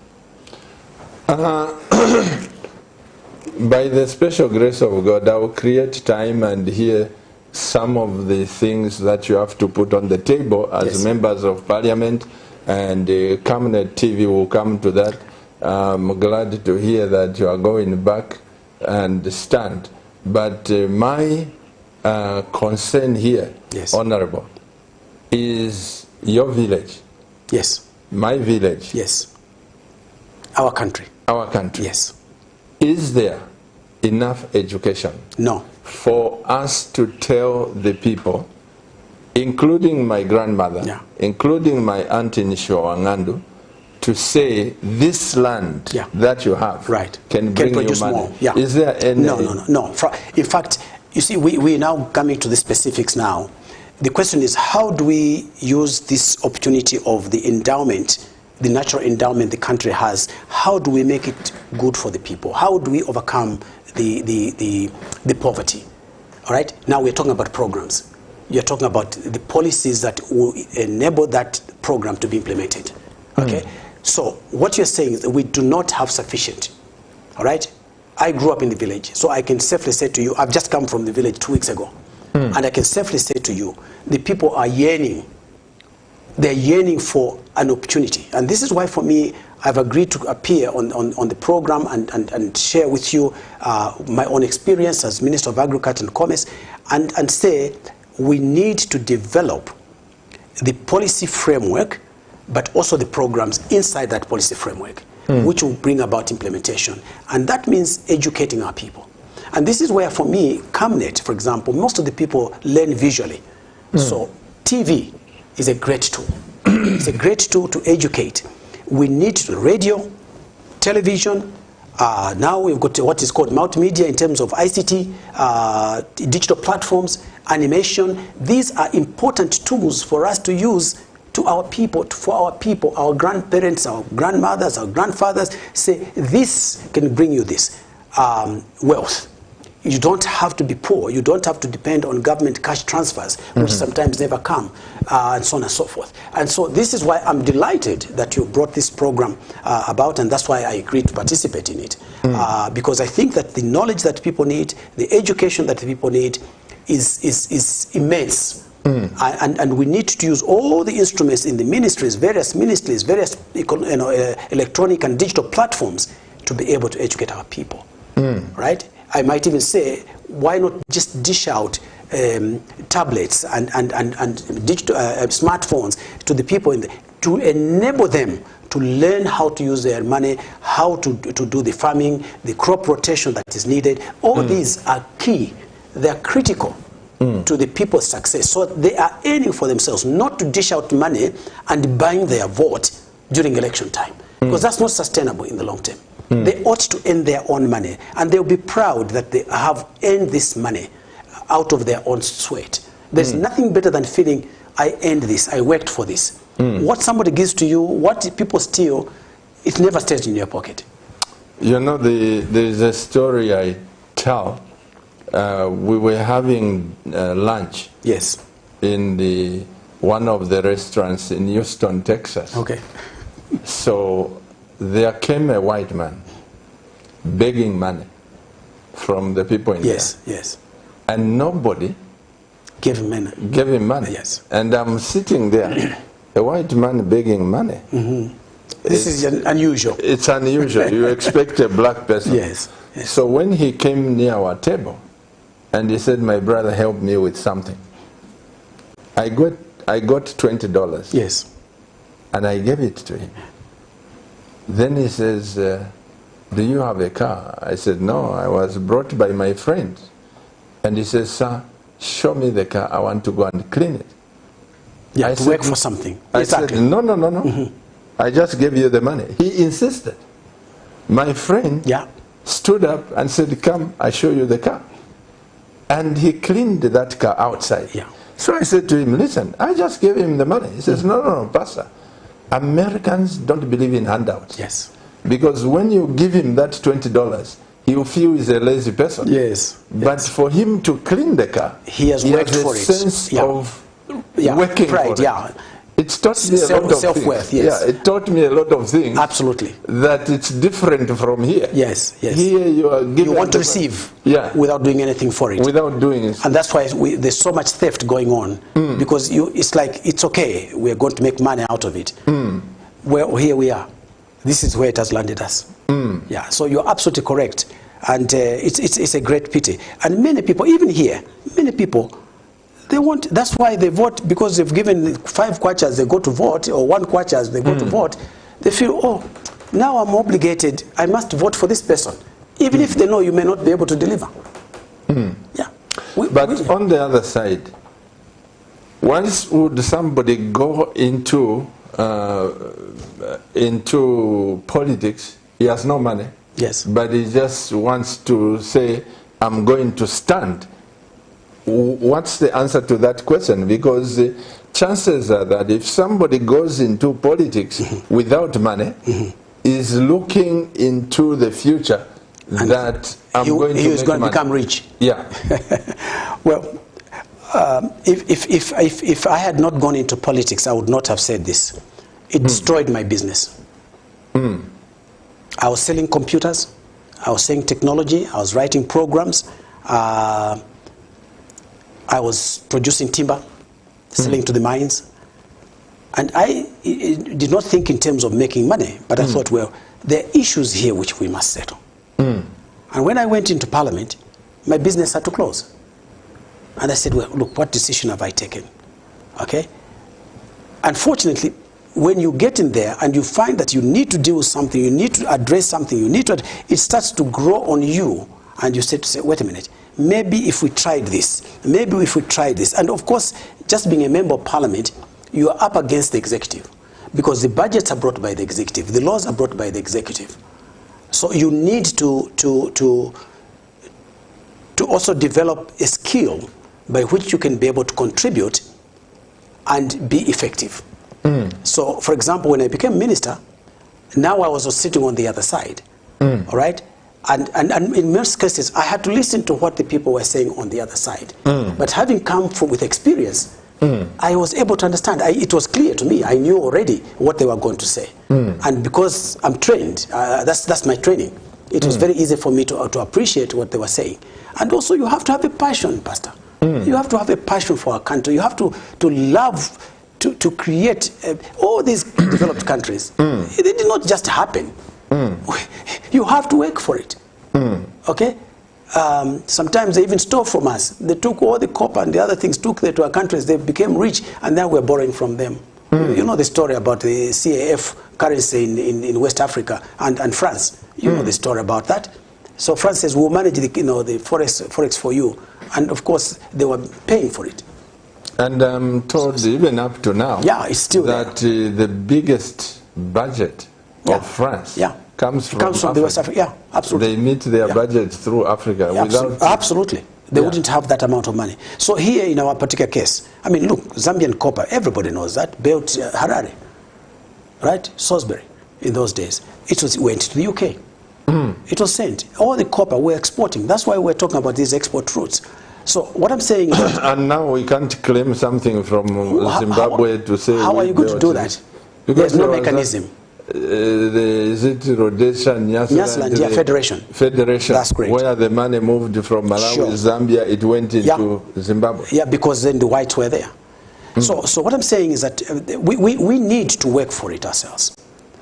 By the special grace of God, I will create time and hear some of the things that you have to put on the table as members of parliament, and Cabinet TV will come to that. I'm glad to hear that you are going back and stand. But my concern here, Honorable, is your village. Yes. My village. Yes. Our country. Our country. Yes. Is there enough education? No. For us to tell the people, including my grandmother, including my auntie Nisho Wangandu, to say this land that you have can bring you money. More. Yeah. Is there any? No. In fact, you see, we're now coming to the specifics now. The question is, how do we use this opportunity of the endowment the natural endowment the country has, how do we make it good for the people? How do we overcome the poverty? All right, now we're talking about programs. You're talking about the policies that will enable that program to be implemented. Okay, so what you're saying is that we do not have sufficient. All right, I grew up in the village, so I can safely say to you, I've just come from the village 2 weeks ago, and I can safely say to you, the people are yearning. They're yearning for an opportunity, and this is why, for me, I've agreed to appear on the program and share with you my own experience as Minister of Agriculture and Commerce, and say we need to develop the policy framework, but also the programs inside that policy framework, which will bring about implementation. And that means educating our people. And this is where, for me, CAMNET, for example, most of the people learn visually. So TV is a great tool. It's a great tool to educate. We need radio, television. Now we've got what is called multimedia in terms of ICT, digital platforms, animation. These are important tools for us to use to our people, our grandparents, our grandmothers, our grandfathers. Say, this can bring you this wealth. You don't have to be poor. You don't have to depend on government cash transfers, which sometimes never come, and so on and so forth. And so this is why I'm delighted that you brought this program about, and that's why I agreed to participate in it. Because I think that the knowledge that people need, the education that people need is immense. And we need to use all the instruments in the ministries, various electronic and digital platforms to be able to educate our people, right? I might even say, why not just dish out tablets and digital smartphones to the people to enable them to learn how to use their money, how to do the farming, the crop rotation that is needed. All these are key. They are critical to the people's success. So they are aiming for themselves, not to dish out money and buying their vote during election time, because that's not sustainable in the long term. They ought to earn their own money, and they'll be proud that they have earned this money out of their own sweat. There's nothing better than feeling, I earned this, I worked for this. What somebody gives to you, what people steal, it never stays in your pocket. You know, there's a story I tell. We were having lunch in one of the restaurants in Houston, Texas. Okay. So there came a white man begging money from the people in there. Yes. And nobody gave him money. Yes. And I'm sitting there, a white man begging money. This is unusual. It's unusual. You expect a black person. Yes. So when he came near our table and he said, my brother, help me with something, I got $20. Yes. And I gave it to him. Then he says, do you have a car? I said, no, I was brought by my friend. And he says, sir, show me the car. I want to go and clean it. Yeah, to work for something. I said, no. I just gave you the money. He insisted. My friend stood up and said, come, I show you the car. And he cleaned that car outside. Yeah. So I said to him, listen, I just gave him the money. He says, no, Pastor. Americans don't believe in handouts. Yes. Because when you give him that $20, he'll feel he's a lazy person. Yes. But for him to clean the car, he has worked for it. Sense of working pride, for it. It taught me a lot of self-worth, things. yes. Yeah, it taught me a lot of things. Absolutely. That it's different from here. Yes. Here you are given. You want to receive without doing anything for it. Without doing it. And that's why there's so much theft going on. Because it's like, it's okay, we're going to make money out of it. Well, here we are. This is where it has landed us. Yeah, so you're absolutely correct. And it's a great pity. And many people, even here, many people, they want, that's why they vote, because they've given 5 kwachas, they go to vote, or 1 kwachas, they go to vote. They feel, oh, now I'm obligated, I must vote for this person, even if they know you may not be able to deliver. Yeah. But on the other side, once would somebody go into politics, he has no money. Yes. But he just wants to say, I'm going to stand what's the answer to that question? Because chances are that if somebody goes into politics without money, is looking into the future And that I'm going to he is make going to money. become rich. Yeah. Well, if I had not gone into politics, I would not have said this. It destroyed my business. I was selling computers. I was selling technology. I was writing programs. I was producing timber, selling to the mines. And I did not think in terms of making money, but I thought, well, there are issues here which we must settle. And when I went into Parliament, my business had to close. And I said, well, look, what decision have I taken? Okay? Unfortunately, when you get in there and you find that you need to deal with something, you need to address something, it starts to grow on you. And you start to say, wait a minute, maybe if we tried this, maybe if we tried this. And of course, just being a member of Parliament, you are up against the executive. Because the budgets are brought by the executive, the laws are brought by the executive. So you need to also develop a skill by which you can be able to contribute and be effective. So, for example, when I became minister, now I was sitting on the other side, all right? And in most cases, I had to listen to what the people were saying on the other side. But having come with experience, I was able to understand. It was clear to me. I knew already what they were going to say. And because I'm trained, that's my training, it was very easy for me to appreciate what they were saying. And also, you have to have a passion, Pastor. You have to have a passion for our country. You have to love to create all these developed countries. They did not just happen. You have to work for it. Okay? Sometimes they even stole from us. They took all the copper and the other things, took them to our countries. They became rich, and now we're borrowing from them. You know the story about the CAF currency in West Africa and France. You know the story about that. So France says, we'll manage the forex for you. And of course, they were paying for it. And I'm told even up to now, yeah, it's still that the biggest budget of France comes from the West Africa. Yeah, absolutely. They meet their budget through Africa. Absolutely. They wouldn't have that amount of money. So here in our particular case, I mean, look, Zambian copper, everybody knows that, built Harare, right? Salisbury in those days. It went to the UK. It was sent. All the copper we're exporting. That's why we're talking about these export routes. So what I'm saying is that and now we can't claim something from Zimbabwe to say... How are you going to do that? There's no mechanism. Is it Rhodesia, Nyasaland, Federation. That's great. Where the money moved from Malawi, Zambia, it went into Zimbabwe. Yeah, because then the whites were there. So what I'm saying is that we need to work for it ourselves.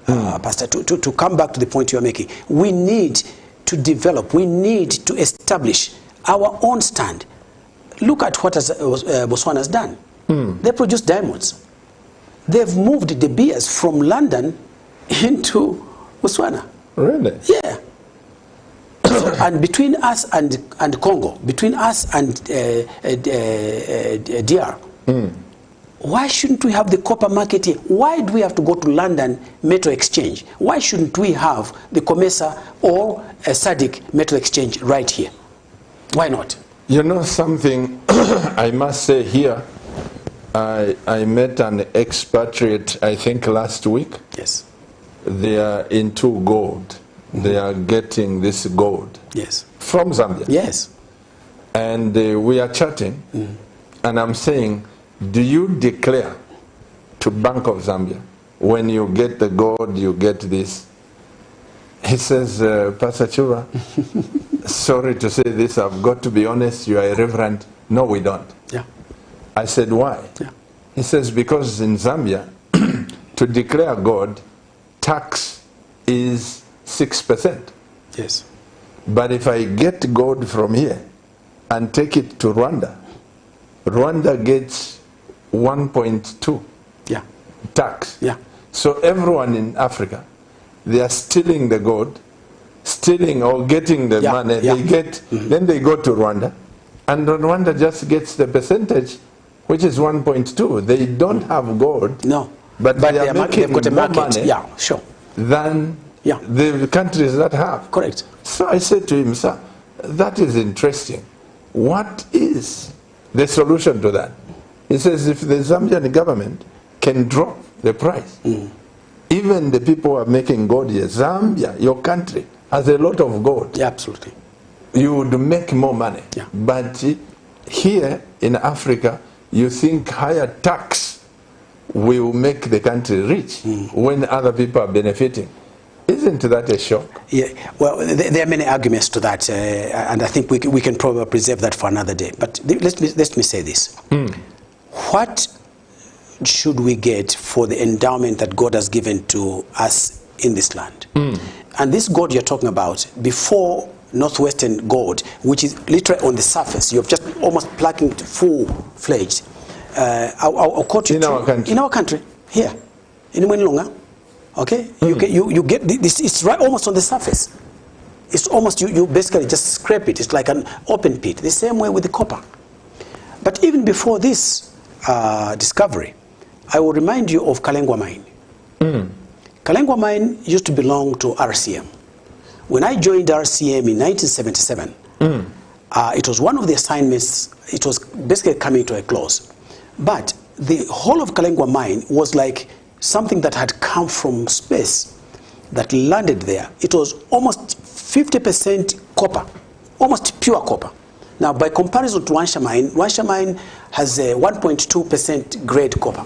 Pastor, to come back to the point you're making, we need to develop, we need to establish our own stand. Look at what Botswana has done. They produce diamonds. They've moved De Beers from London into Botswana. Really? Yeah. So, and between us and Congo, between us and DR, why shouldn't we have the copper market here? Why do we have to go to London Metal Exchange? Why shouldn't we have the COMESA or a SADC Metal Exchange right here? Why not? You know something I must say here, I met an expatriate, I think last week. Yes. They are into gold. They are getting this gold. Yes. From Zambia. Yes. And we are chatting, and I'm saying, do you declare to Bank of Zambia, when you get the gold, you get this? He says, Pastor Chuba, sorry to say this, I've got to be honest, you are a reverend. No, we don't. Yeah. I said, why? Yeah. He says, because in Zambia, to declare gold, tax is 6%. Yes. But if I get gold from here and take it to Rwanda, Rwanda gets 1.2 tax. Yeah. So everyone in Africa, they are stealing the gold, stealing or getting the money. They get, then they go to Rwanda, and Rwanda just gets the percentage, which is 1.2. They don't have gold. No. But they are making got a more market. money than the countries that have. Correct. So I said to him, sir, that is interesting. What is the solution to that. He says if the Zambian government can drop the price, even the people who are making gold here, Zambia, your country, has a lot of gold. Yeah, absolutely. You would make more money. Yeah. But here in Africa, you think higher tax will make the country rich when other people are benefiting. Isn't that a shock? Yeah, well, there are many arguments to that, and I think we can probably preserve that for another day. But let me say this. What should we get for the endowment that God has given to us in this land? And this gold you're talking about, before Northwestern gold, which is literally on the surface, you're just almost plugging it full-fledged. I'll quote you in our country. In our country, here, in Mwenlonga. Okay, you get this. It's right almost on the surface. It's almost you basically just scrape it. It's like an open pit. The same way with the copper. But even before this discovery, I will remind you of Kalengwa Mine. Kalengwa Mine used to belong to RCM. When I joined RCM in 1977, it was one of the assignments. It was basically coming to a close. But the whole of Kalengwa Mine was like something that had come from space that landed there. It was almost 50% copper, almost pure copper. Now, by comparison to Wansha Mine has a 1.2% grade copper.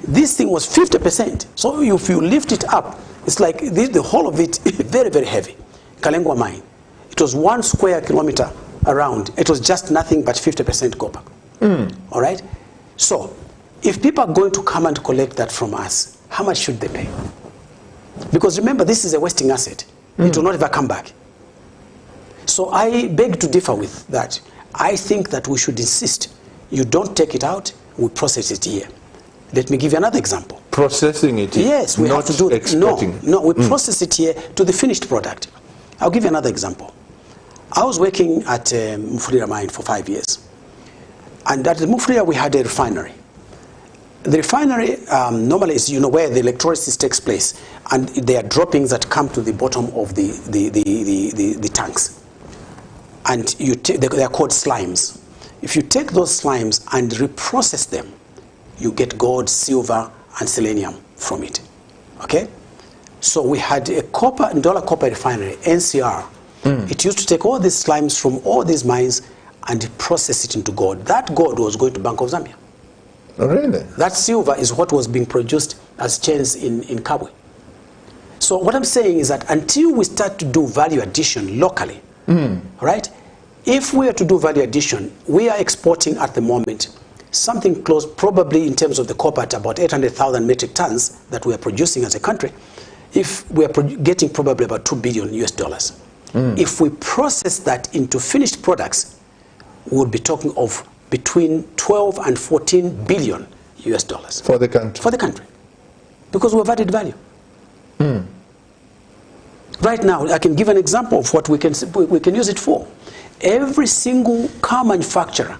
This thing was 50%. So if you lift it up, it's like the whole of it is very, very heavy. Kalengwa Mine. It was 1 square kilometer around. It was just nothing but 50% copper. All right? So, if people are going to come and collect that from us, how much should they pay? Because remember, this is a wasting asset. It will not ever come back. So I beg to differ with that. I think that we should insist, you don't take it out, we process it here. Let me give you another example. Processing it here? Yes, we have to do it. No, we process it here to the finished product. I'll give you another example. I was working at Mufulira Mine for 5 years. And at the Mufulira, we had a refinery. The refinery normally is, where the electrolysis takes place, and there are droppings that come to the bottom of the tanks, and they are called slimes. If you take those slimes and reprocess them, you get gold, silver, and selenium from it. Okay, so we had a dollar copper refinery, NCR. It used to take all these slimes from all these mines and process it into gold. That gold was going to Bank of Zambia. Oh, really? That silver is what was being produced as chains in Kabwe. So what I'm saying is that until we start to do value addition locally, right? If we are to do value addition, we are exporting at the moment something close, probably in terms of the copper, at about 800,000 metric tons that we are producing as a country. If we are getting probably about $2 billion US. If we process that into finished products, we would be talking of between 12 and 14 billion US dollars. For the country? For the country. Because we've added value. Right now, I can give an example of what we can use it for. Every single car manufacturer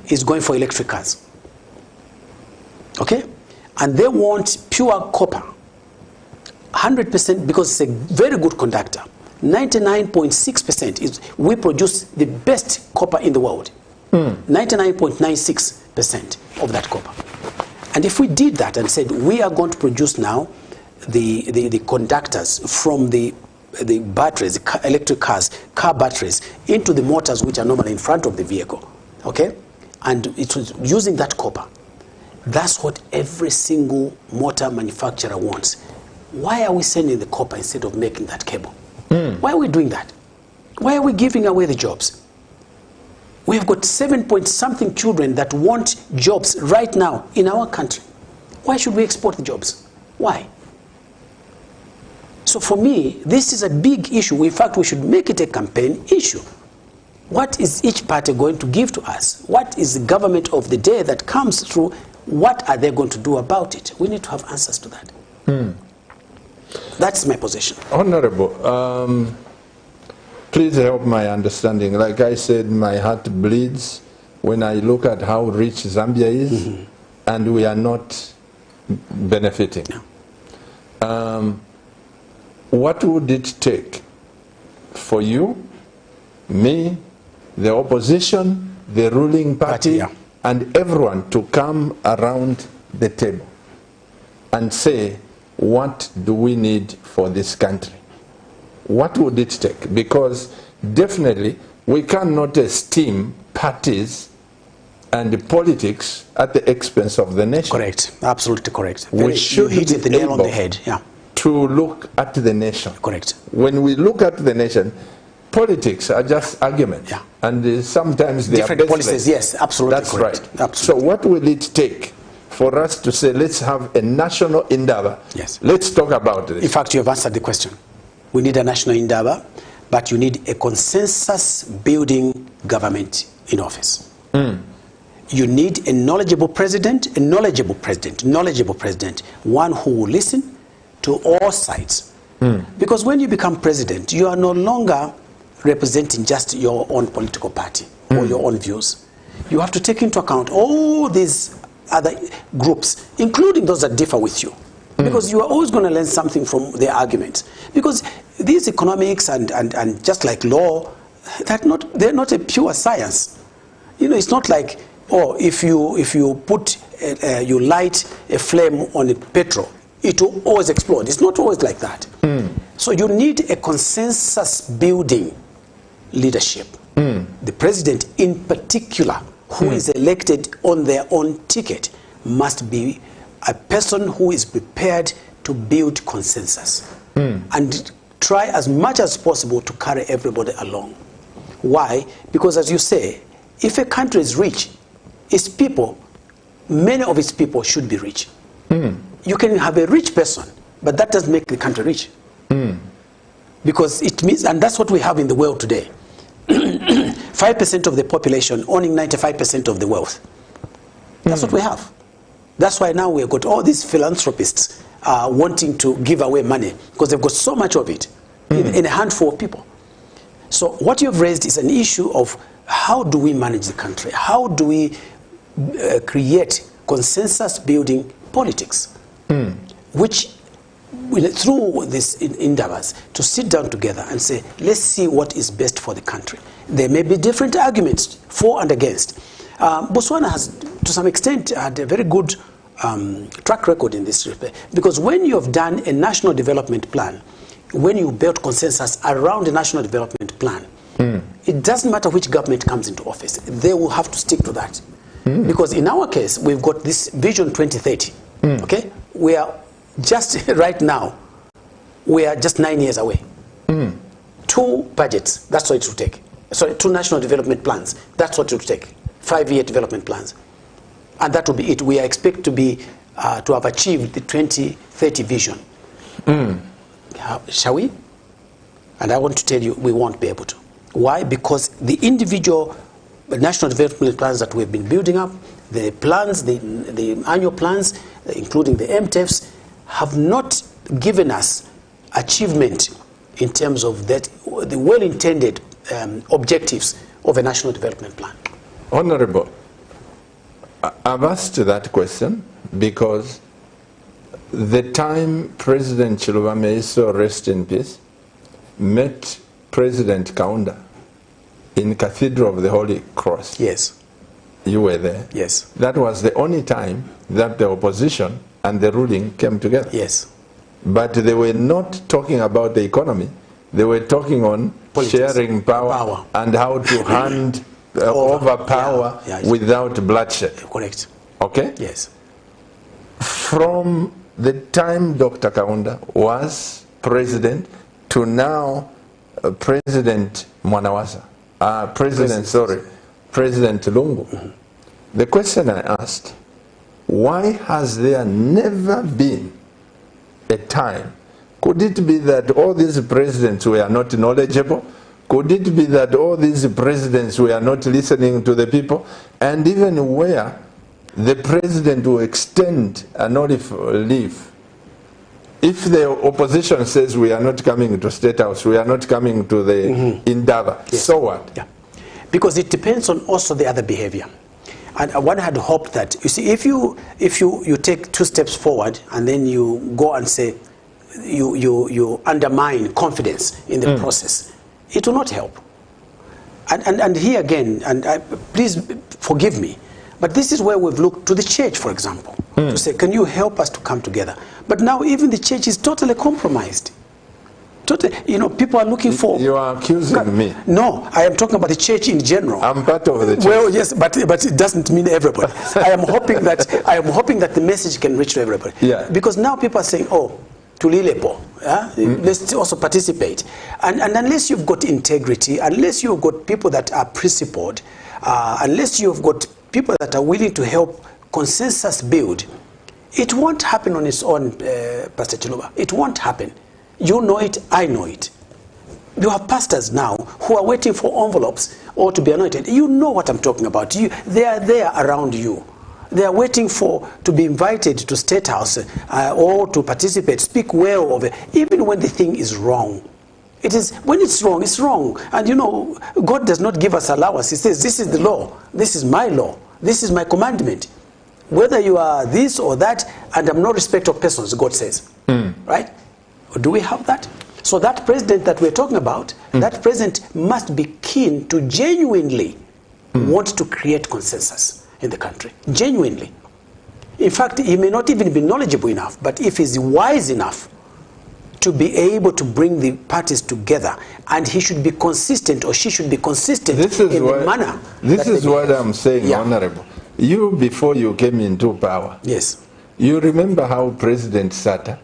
is going for electric cars. Okay? And they want pure copper. 100%, because it's a very good conductor. 99.6% is, we produce the best copper in the world. 99.96% of that copper. And if we did that and said we are going to produce now the conductors from the batteries, the electric cars, car batteries, into the motors which are normally in front of the vehicle, okay? And it was using that copper. That's what every single motor manufacturer wants. Why are we sending the copper instead of making that cable? Why are we doing that? Why are we giving away the jobs? We have got 7-point-something children that want jobs right now in our country. Why should we export the jobs? Why? So for me, this is a big issue. In fact, we should make it a campaign issue. What is each party going to give to us? What is the government of the day that comes through? What are they going to do about it? We need to have answers to that. That's my position. Honorable, please help my understanding. Like I said, my heart bleeds when I look at how rich Zambia is, and we are not benefiting. No. What would it take for you, me, the opposition, the ruling party, yeah. and everyone to come around the table and say, what do we need for this country? What would it take? Because definitely we cannot esteem parties and politics at the expense of the nation. Correct, absolutely correct. We should hit the be nail on the able head. Yeah, to look at the nation. correct. When we look at the nation, politics are just arguments. Yeah. And sometimes they Different are baseless. policies, yes, absolutely That's correct. right. Absolutely. So what will it take for us to say, let's have a national endeavor? Yes. Let's talk about this. In fact, you have answered the question. We need a national endeavor, but you need a consensus-building government in office. You need a knowledgeable president, one who will listen to all sides. Because when you become president, you are no longer representing just your own political party or your own views. You have to take into account all these other groups, including those that differ with you. Because you are always going to learn something from their arguments. Because these economics and just like law, they're not a pure science. You know, it's not like, oh, if you put you light a flame on a petrol, it will always explode. It's not always like that. So you need a consensus building leadership. The president in particular, who is elected on their own ticket, must be a person who is prepared to build consensus and try as much as possible to carry everybody along. Why? Because as you say, if a country is rich, its people, many of its people should be rich. You can have a rich person, but that doesn't make the country rich. Because it means, and that's what we have in the world today, 5% of the population owning 95% of the wealth. That's what we have. That's why now we've got all these philanthropists wanting to give away money because they've got so much of it in a handful of people. So what you've raised is an issue of how do we manage the country? How do we create consensus building politics? Which, through these endeavors, to sit down together and say, let's see what is best for the country. There may be different arguments for and against. Botswana has, to some extent, had a very good track record in this respect. Because when you have done a national development plan, when you build consensus around the national development plan, it doesn't matter which government comes into office. They will have to stick to that. Because in our case, we've got this Vision 2030. Okay? We are just right now, we are just 9 years away. 2 budgets, that's what it will take. Sorry, 2 national development plans, that's what it will take. 5-year development plans. And that will be it. We are expected to be to have achieved the 2030 vision. Shall we? And I want to tell you, we won't be able to. Why? Because the individual national development plans that we've been building up, the plans, the annual plans, including the MTEFs, have not given us achievement in terms of that, the well-intended objectives of a national development plan. Honorable, I've asked that question because the time President Chiluba, may he so rest in peace, met President Kaunda in Cathedral of the Holy Cross. Yes. You were there. Yes. That was the only time that the opposition and the ruling came together. Yes. But they were not talking about the economy. They were talking on politics, sharing power, and how to hand over power without bloodshed. Correct. Okay? Yes. From the time Dr. Kaunda was president to now President Mwanawasa, President Lungu. The question I asked, why has there never been a time? Could it be that all these presidents were not knowledgeable? Could it be that all these presidents were not listening to the people? And even where the president will extend an olive leaf, if the opposition says we are not coming to State House, we are not coming to the endeavor, so what? Yeah. Because it depends on also the other behavior. And one had hoped that, you see, if you take 2 steps forward and then you go and say, you undermine confidence in the process, it will not help. And here again, please forgive me, but this is where we've looked to the church, for example, to say, can you help us to come together? But now even the church is totally compromised. You know, people are looking for... You are accusing me. No, I am talking about the church in general. I'm part of the church. Well, yes, but it doesn't mean everybody. I am hoping that the message can reach to everybody. Yeah. Because now people are saying, oh, tulilepo, let's also participate. And unless you've got integrity, unless you've got people that are principled, unless you've got people that are willing to help consensus build, it won't happen on its own, Pastor Chiluba. It won't happen. You know it, I know it. You have pastors now who are waiting for envelopes or to be anointed. You know what I'm talking about. They are there around you. They are waiting to be invited to State House or to participate, speak well of it, even when the thing is wrong. When it's wrong, it's wrong. And you know, God does not give us allowance. He says, this is the law. This is my law. This is my commandment. Whether you are this or that, and I'm no respect of persons, God says. Right? Do we have that? So that president that we're talking about, that president must be keen to genuinely want to create consensus in the country. Genuinely. In fact, he may not even be knowledgeable enough, but if he's wise enough to be able to bring the parties together, and he should be consistent, or she should be consistent in the manner. This is what I'm saying, Honorable. You, before you came into power, yes, you remember how President Sata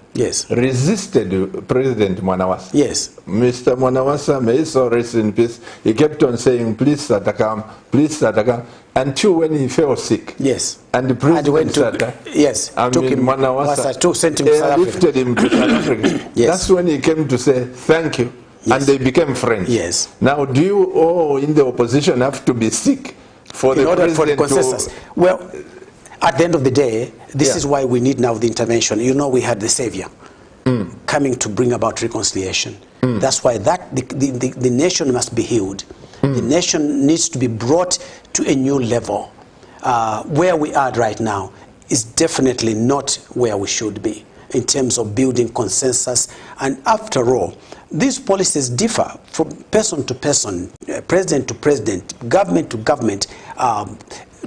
resisted President Mwanawasa? Yes. Mr. Mwanawasa, may he so rest in peace, he kept on saying, please Sata come, please Sata come, until when he fell sick. Yes. And the President Sata, took him, Mwanawasa, sent him to South lifted him to South Africa. That's when he came to say, thank you. And they became friends. Yes. Now, do you all in the opposition have to be sick for the president consensus? Well, at the end of the day, this is why we need now the intervention. You know, we had the Savior coming to bring about reconciliation. That's why the nation must be healed. The nation needs to be brought to a new level. Where we are right now is definitely not where we should be in terms of building consensus. And after all, these policies differ from person to person, president to president, government to government.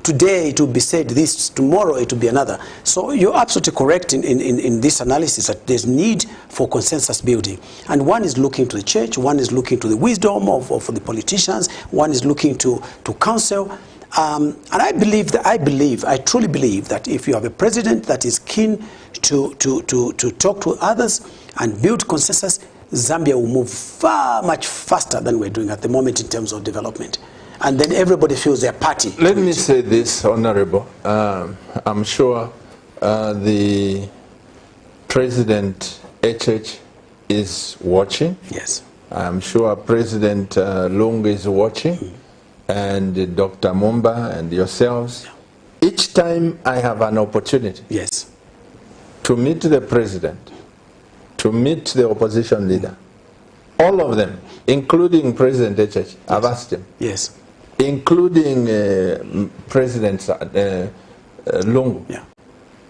Today it will be said this, tomorrow it will be another. So you're absolutely correct in this analysis that there's need for consensus building. And one is looking to the church, one is looking to the wisdom of the politicians, one is looking to counsel. And I truly believe that if you have a president that is keen to talk to others and build consensus, Zambia will move far much faster than we're doing at the moment in terms of development. And then everybody feels their party. Let me say this, Honorable. I'm sure the President HH is watching. Yes. I'm sure President Lungu is watching, and Dr. Mumba and yourselves. Each time I have an opportunity to meet the President, to meet the opposition leader, all of them, including President HH, I've asked him. Yes. Including President Lungu. Yeah.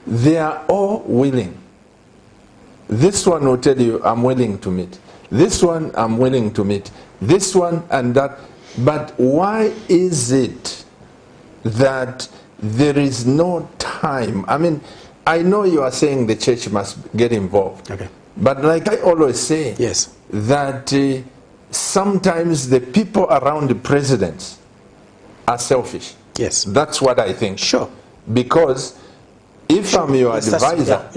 They are all willing. This one will tell you, I'm willing to meet. This one, I'm willing to meet. This one and that. But why is it that there is no time? I mean, I know you are saying the church must get involved. Okay. But like I always say, that sometimes the people around the presidents are selfish. Yes. That's what I think. Sure. Because if I'm your advisor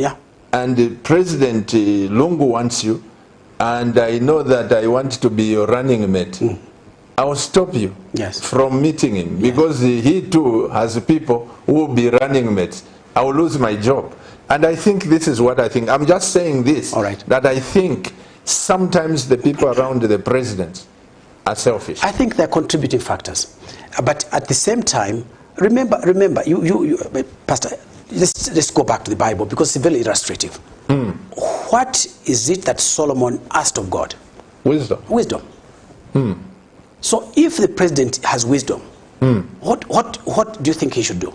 and President Lungu wants you, and I know that I want to be your running mate, I will stop you from meeting him, because he too has people who will be running mates. I will lose my job. And I think this is what I think. I'm just saying this, that I think sometimes the people around the president are selfish. I think they're contributing factors. But at the same time, remember, you Pastor, let's go back to the Bible, because it's very illustrative. What is it that Solomon asked of God? Wisdom. Wisdom. So if the president has wisdom, what do you think he should do?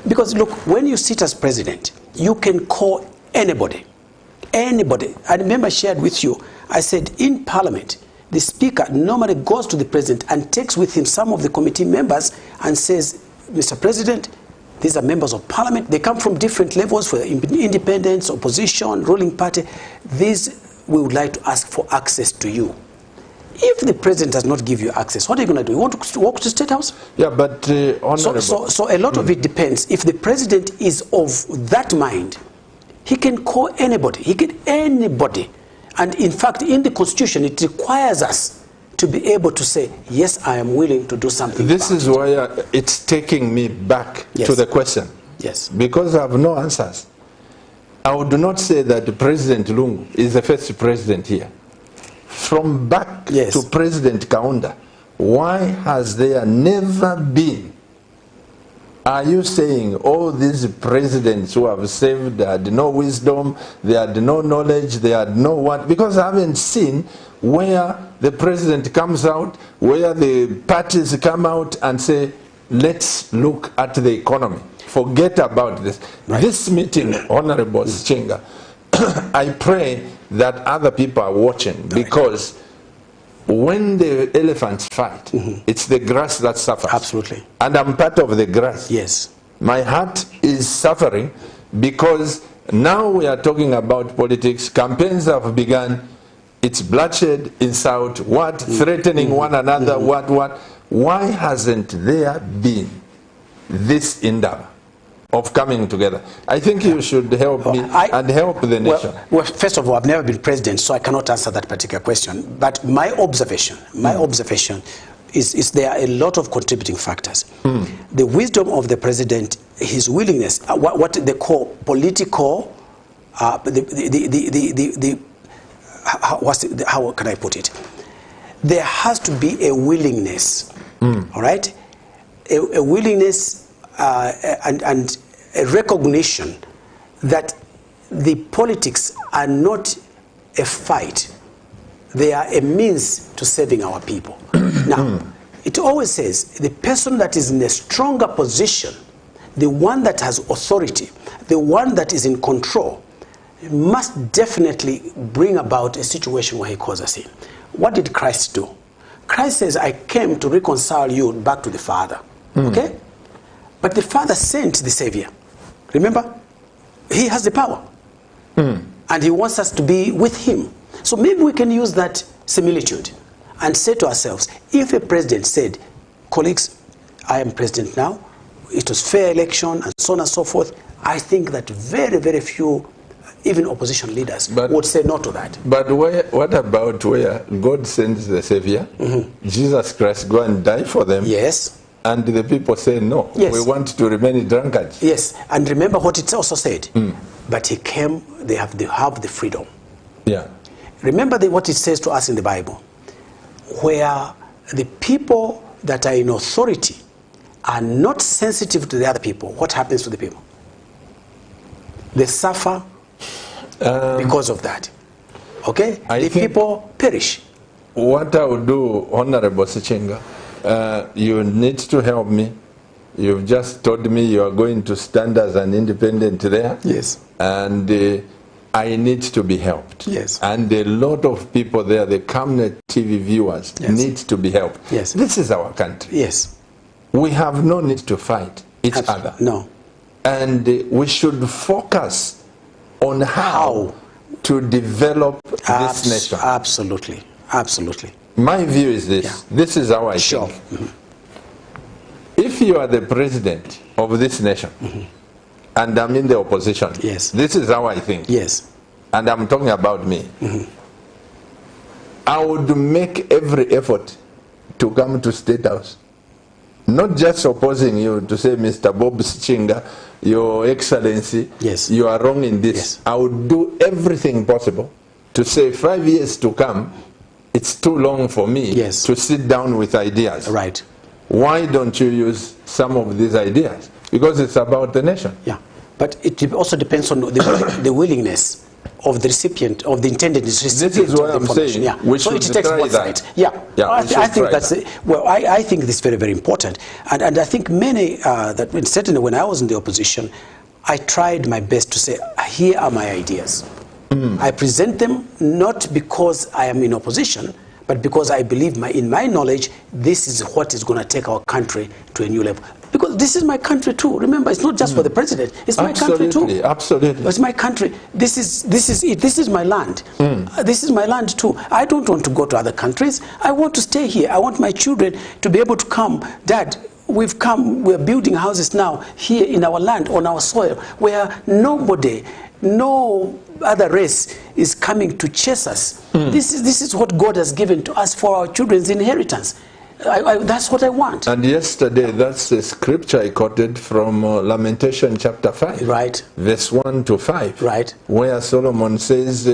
Because look, when you sit as president, you can call anybody. I remember I shared with you, I said in Parliament, the Speaker normally goes to the President and takes with him some of the committee members and says, Mr. President, these are members of Parliament. They come from different levels, for independents, opposition, ruling party. These, we would like to ask for access to you. If the President does not give you access, what are you going to do? You want to walk to the State House? Yeah, but Honorable... So a lot of it depends. If the President is of that mind, he can call anybody. He can anybody. And in fact, in the Constitution, it requires us to be able to say, yes, I am willing to do something. This is why it's taking me back to the question. Yes. Because I have no answers. I would not say that President Lungu is the first president here. From back to President Kaunda, why has there never been? Are you saying all these presidents who have served had no wisdom, they had no knowledge, they had no what? Because I haven't seen where the president comes out, where the parties come out and say, let's look at the economy. Forget about this. Right. This meeting, Honorable Sichenga, I pray that other people are watching, because when the elephants fight, it's the grass that suffers. Absolutely. And I'm part of the grass. Yes. My heart is suffering because now we are talking about politics. Campaigns have begun. It's bloodshed, insult, what? Threatening one another, what? Why hasn't there been this endeavor of coming together? I think you should help me and help the nation. Well, first of all, I've never been president, so I cannot answer that particular question. But my observation is there are a lot of contributing factors. The wisdom of the president, his willingness, what they call political, how can I put it? There has to be a willingness, all right? A willingness and a recognition that the politics are not a fight. They are a means to saving our people. Now, it always says the person that is in a stronger position, the one that has authority, the one that is in control, must definitely bring about a situation where he calls us in. What did Christ do? Christ says, I came to reconcile you back to the Father. Okay? But the Father sent the Savior. Remember? He has the power. And he wants us to be with him. So maybe we can use that similitude and say to ourselves, if a president said, colleagues, I am president now, it was fair election and so on and so forth, I think that very, very few, even opposition leaders, would say no to that. But what about where God sends the Savior, Jesus Christ, go and die for them? Yes. And the people say, no, we want to remain drunkards. Yes, and remember what it also said. But he came, they have the freedom. Yeah. Remember what it says to us in the Bible, where the people that are in authority are not sensitive to the other people. What happens to the people? They suffer because of that. Okay? The people perish. What I would do, Honorable Sichenga, you need to help me. You've just told me you are going to stand as an independent there. Yes. And I need to be helped. Yes. And a lot of people there, the Camnet TV viewers, need to be helped. Yes. This is our country. Yes. We have no need to fight each other. No. And we should focus on how to develop this nation. Absolutely. Absolutely. My view is this. Yeah. This is how I think. If you are the president of this nation, and I'm in the opposition, this is how I think. Yes. And I'm talking about me. I would make every effort to come to State House. Not just opposing you to say, Mr. Bob Sichenga, Your Excellency, you are wrong in this. I would do everything possible to say 5 years to come, it's too long for me to sit down with ideas. Right. Why don't you use some of these ideas? Because it's about the nation. Yeah, but it also depends on the willingness of the recipient, of the intended recipient. This is what I'm saying. Yeah. We should try that. I think that's I think this is very, very important, and I think many certainly when I was in the opposition, I tried my best to say, here are my ideas. I present them not because I am in opposition, but because I believe in my knowledge, this is what is going to take our country to a new level. Because this is my country too. Remember, it's not just for the president. It's my country too. Absolutely. It's my country. This is it. This is my land. This is my land too. I don't want to go to other countries. I want to stay here. I want my children to be able to come. Dad, we've come. We're building houses now here in our land, on our soil, where nobody, no other race is coming to chase us. This is what God has given to us for our children's inheritance. That's what I want. And yesterday, that's the scripture I quoted from Lamentation chapter 5. Right. Verse 1 to 5. Right. Where Solomon says,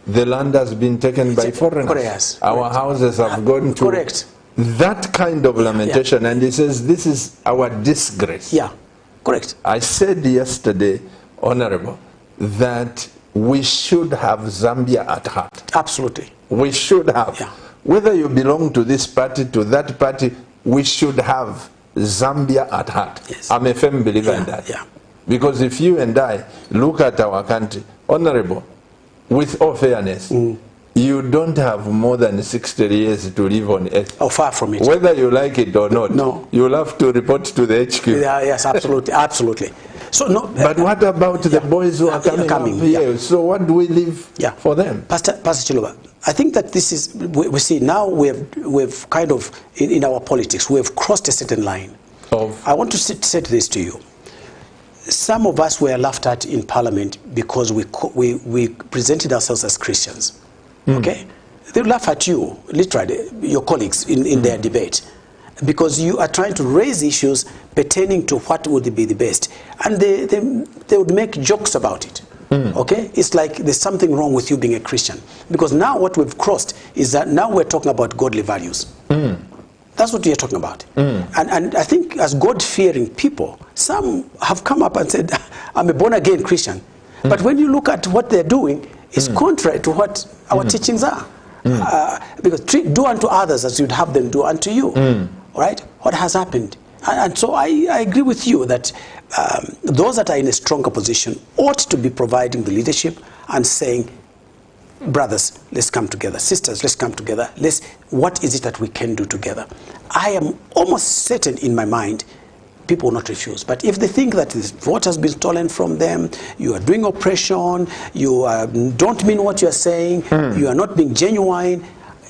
the land has been taken by foreigners. Correct. Our houses have gone to... Correct. That kind of lamentation. Yeah. And he says, this is our disgrace. Yeah. Correct. I said yesterday, Honorable, that we should have Zambia at heart. Absolutely. We should have. Yeah. Whether you belong to this party, to that party, we should have Zambia at heart. Yes. I'm a firm believer in that. Yeah. Because if you and I look at our country, Honorable, with all fairness, you don't have more than 60 years to live on earth. Oh, far from it. Whether you like it or not, no. You'll have to report to the HQ. Yeah, yes, absolutely, absolutely. So no. But what about the boys who are coming up here? Yeah. So what do we leave for them? Pastor Chiluba, I think that this is, we see now we've kind of, in our politics, we've crossed a certain line. I want to say this to you. Some of us were laughed at in Parliament because we presented ourselves as Christians. Okay? They laugh at you, literally, your colleagues in their debate, because you are trying to raise issues pertaining to what would be the best. And they would make jokes about it. Okay? It's like there's something wrong with you being a Christian. Because now what we've crossed is that now we're talking about godly values. That's what you're talking about. And I think as God-fearing people, some have come up and said, I'm a born-again Christian. But when you look at what they're doing, it's contrary to what our teachings are. Because do unto others as you'd have them do unto you. All right? What has happened? And so I agree with you that those that are in a stronger position ought to be providing the leadership and saying, brothers, let's come together. Sisters, let's come together. What is it that we can do together? I am almost certain in my mind people will not refuse. But if they think that this vote has been stolen from them, you are doing oppression, you don't mean what you are saying, you are not being genuine,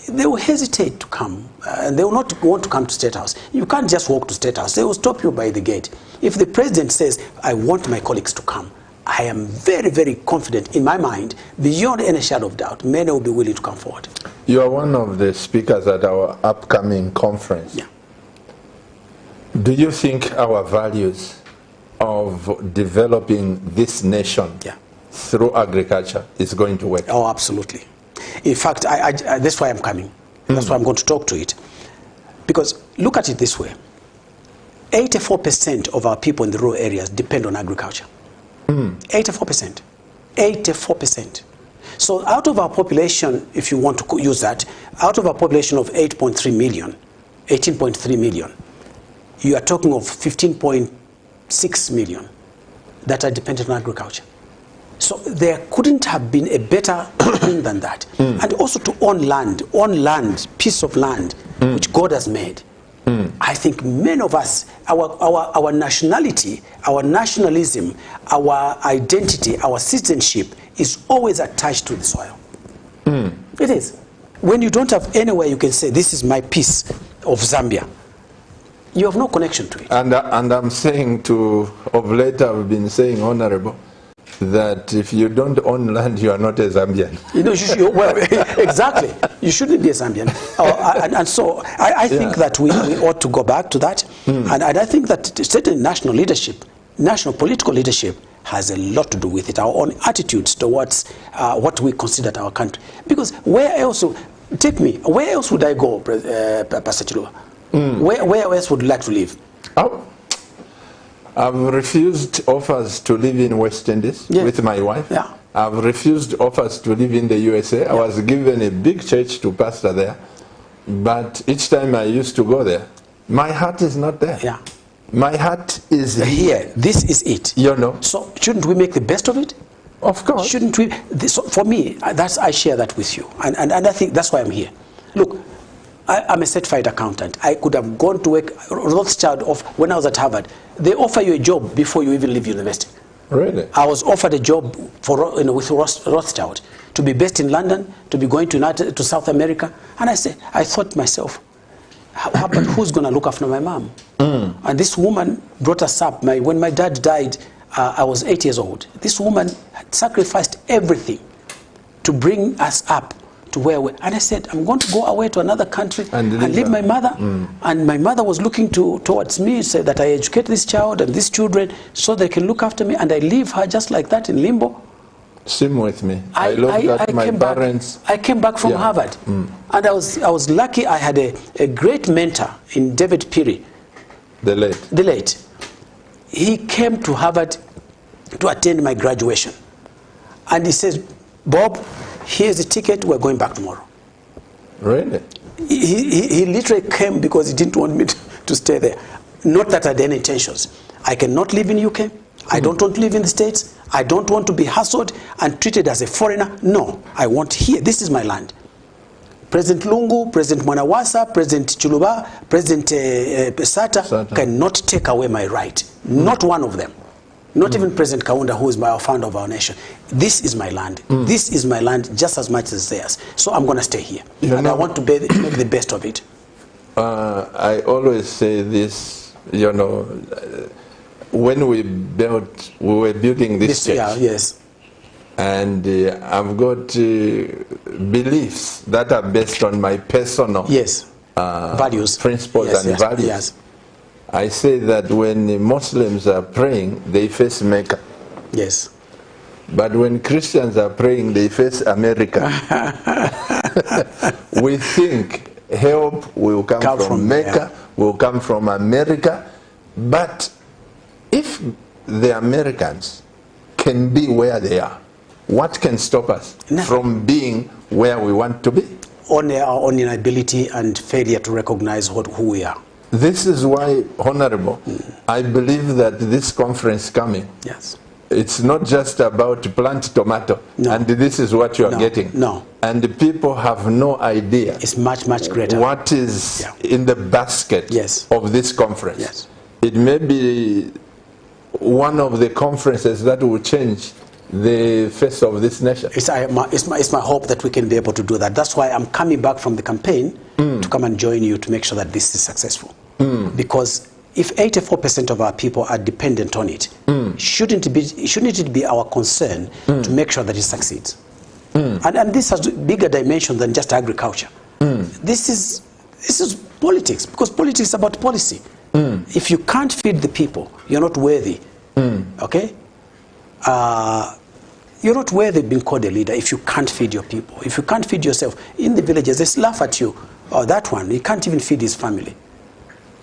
they will hesitate to come. And they will not want to come to State House. You can't just walk to State House. They will stop you by the gate. If the president says, I want my colleagues to come, I am very, very confident in my mind, beyond any shadow of doubt, many will be willing to come forward. You are one of the speakers at our upcoming conference. Yeah. Do you think our values of developing this nation through agriculture is going to work? Oh, absolutely. In fact, that's why I'm coming. That's why I'm going to talk to it. Because look at it this way. 84% of our people in the rural areas depend on agriculture. 84%. 84%. So out of our population, if you want to use that, out of our population of 8.3 million, 18.3 million, you are talking of 15.6 million that are dependent on agriculture. So there couldn't have been a better thing than that. And also to own land, piece of land, which God has made. I think many of us, our nationality, our nationalism, our identity, our citizenship is always attached to the soil. It is. When you don't have anywhere you can say, this is my piece of Zambia, you have no connection to it. And I'm saying of late I've been saying, Honorable, that if you don't own land, you are not a Zambian. You know, well, exactly. You shouldn't be a Zambian. And so I think that we ought to go back to that. And I think that certain national leadership, national political leadership, has a lot to do with it, our own attitudes towards what we consider our country. Because where else would I go, Pastor Chiluba? Where else would you like to live? I've refused offers to live in West Indies with my wife. I've refused offers to live in the USA. I was given a big church to pastor there. But each time I used to go there, my heart is not there. My heart is here. This is it. You know. So shouldn't we make the best of it? Of course. Shouldn't we? For me, I share that with you. And I think that's why I'm here. Look, I'm a certified accountant. I could have gone to work, Rothschild, when I was at Harvard. They offer you a job before you even leave university. Really? I was offered a job with Rothschild to be based in London, to be going to South America. And I thought to myself, but who's going to look after my mom? And this woman brought us up. When my dad died, I was 8 years old. This woman had sacrificed everything to bring us up to where we. And I said, I'm going to go away to another country and leave my mother. And my mother was looking towards me, said that I educate this child and these children so they can look after me, and I leave her just like that in limbo. Same with me. I love that my parents. I came back from Harvard, and I was lucky. I had a great mentor in David Peary. The late. He came to Harvard to attend my graduation, and he says, Bob, here's the ticket, we're going back tomorrow. Really? He literally came because he didn't want me to stay there. Not that I had any intentions. I cannot live in UK. I don't want to live in the States. I don't want to be hassled and treated as a foreigner. No, I want here. This is my land. President Lungu, President Mwanawasa, President Chiluba, President Sata cannot take away my right. Not one of them. Not even President Kaunda, who is our founder of our nation. This is my land. This is my land just as much as theirs. So I'm going to stay here. And I want to make the best of it. I always say this, when we were building this church. Yeah, yes. And I've got beliefs that are based on my personal values, principles and values. Yes. I say that when Muslims are praying, they face Mecca. Yes. But when Christians are praying, they face America. We think help will come from Mecca, will come from America. But if the Americans can be where they are, what can stop us from being where we want to be? Only our own inability and failure to recognize who we are. This is why, Honorable, I believe that this conference coming, it's not just about plant tomato, and this is what you are getting. No. And the people have no idea. It's much, much greater. What is in the basket of this conference. Yes. It may be one of the conferences that will change the face of this nation. It's my hope that we can be able to do that. That's why I'm coming back from the campaign to come and join you to make sure that this is successful. Because if 84% of our people are dependent on it, shouldn't it be our concern to make sure that it succeeds? And this has bigger dimension than just agriculture. This is politics, because politics is about policy. If you can't feed the people, you're not worthy. Okay? You're not worthy of being called a leader if you can't feed your people. If you can't feed yourself. In the villages, they laugh at you. Oh, that one, he can't even feed his family.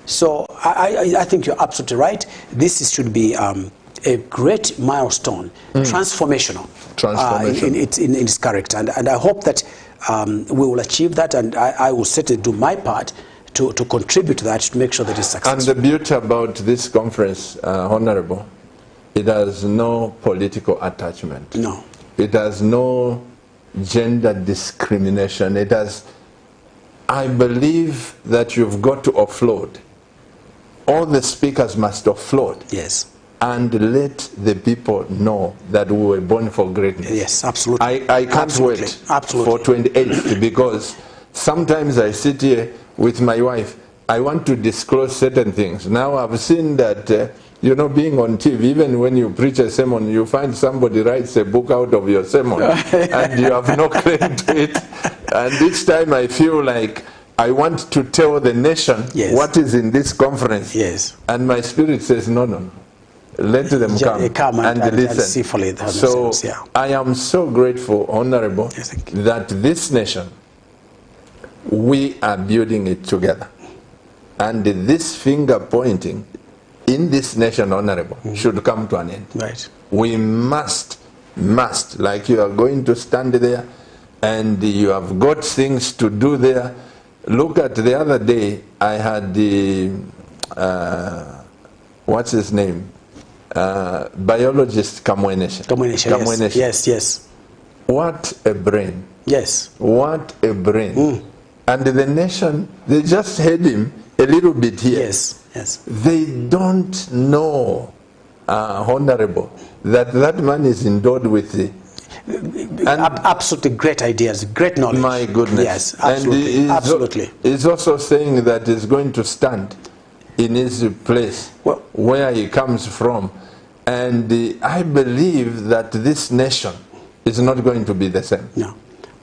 So I think you're absolutely right. This should be a great milestone, transformational in its character. And I hope that we will achieve that, and I will certainly do my part to contribute to that, to make sure that it's successful. And the beauty about this conference, Honorable, it has no political attachment. No. It has no gender discrimination. It has, I believe that you've got to offload. All the speakers must offload. Yes. And let the people know that we were born for greatness. Yes, absolutely. I can't wait for 28th, because sometimes I sit here with my wife. I want to disclose certain things. Now I've seen that being on TV, even when you preach a sermon, you find somebody writes a book out of your sermon and you have no claim to it. And each time I feel like I want to tell the nation what is in this conference. Yes. And my spirit says, no. Let them come and listen. See for it so I am so grateful, Honorable, that this nation, we are building it together. And this finger pointing in this nation, Honorable, should come to an end. Right. We must, like you are going to stand there and you have got things to do there. Look at the other day, I had the, what's his name? Biologist Kamweneshe. Yes. What a brain. Yes. What a brain. and the nation, they just heard him a little bit here. Yes, yes. They don't know, Honorable, that man is endowed with the absolutely great ideas, great knowledge. My goodness. Yes, absolutely. And absolutely. He's also saying that he's going to stand in his place, where he comes from. And I believe that this nation is not going to be the same. No.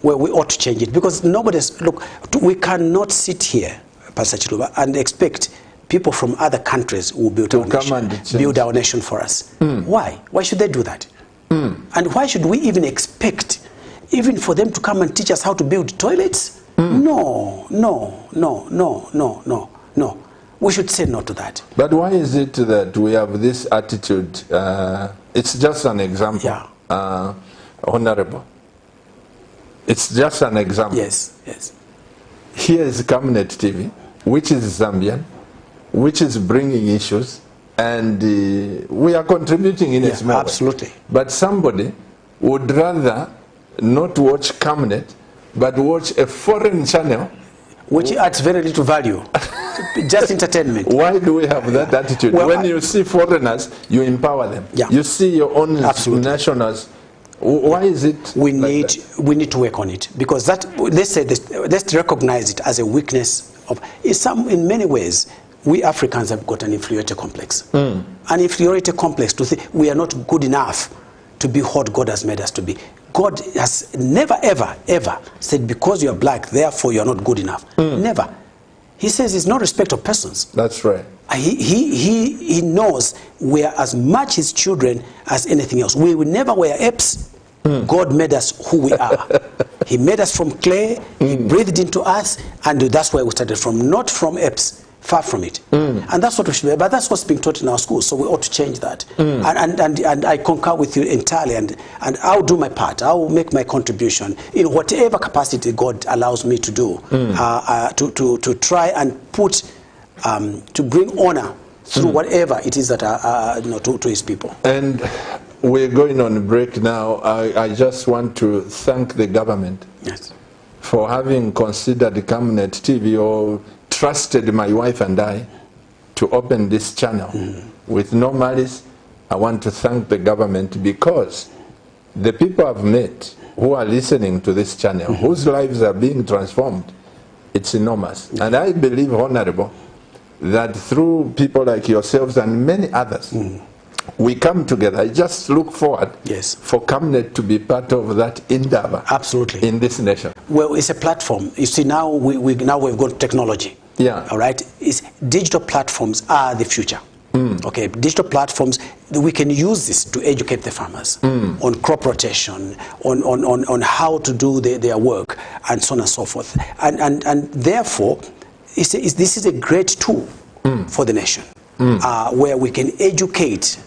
Well, we ought to change it, because nobody's, look, we cannot sit here, Pastor Chiluba, and expect people from other countries will build our nation for us. Why? Why should they do that? And why should we even expect even for them to come and teach us how to build toilets? No, no, no, no, no, no, no. We should say no to that. But why is it that we have this attitude? It's just an example, yeah. Honorable. It's just an example. Yes, yes. Here is Camnet TV, which is Zambian, which is bringing issues, and we are contributing in a small way. Absolutely. But somebody would rather not watch Camnet, but watch a foreign channel, which adds very little value. Just entertainment. Why do we have that attitude? Well, when you see foreigners, you empower them. Yeah. You see your own nationals. Why is it we need to work on it, because that, let's recognize it as a weakness of in many ways. We Africans have got an inferiority complex. An inferiority complex to think we are not good enough to be what God has made us to be. God has never, ever, ever said, because you are black, therefore you are not good enough. Never. He says it's no respect of persons. That's right. He knows we are as much his children as anything else. We will never wear apes. God made us who we are. He made us from clay. He breathed into us, and that's where we started from, not from apes. Far from it. And that's what we should be, but that's what's being taught in our schools, so we ought to change that. And I concur with you entirely, and I'll do my part. I'll make my contribution in whatever capacity God allows me to do, to try and put, to bring honor through whatever it is that, to his people. And we're going on break now. I just want to thank the government for having considered Camnet TV, or trusted my wife and I to open this channel with no malice. I want to thank the government, because the people I've met who are listening to this channel, whose lives are being transformed, it's enormous. And I believe, Honorable, that through people like yourselves and many others, we come together. I just look forward for Camnet to be part of that endeavor. Absolutely. In this nation. Well, it's a platform. You see, now we've got technology. Yeah. All right. Digital platforms are the future. Okay. Digital platforms, we can use this to educate the farmers on crop rotation, on how to do their work, and so on and so forth. And therefore, this is a great tool for the nation, where we can educate,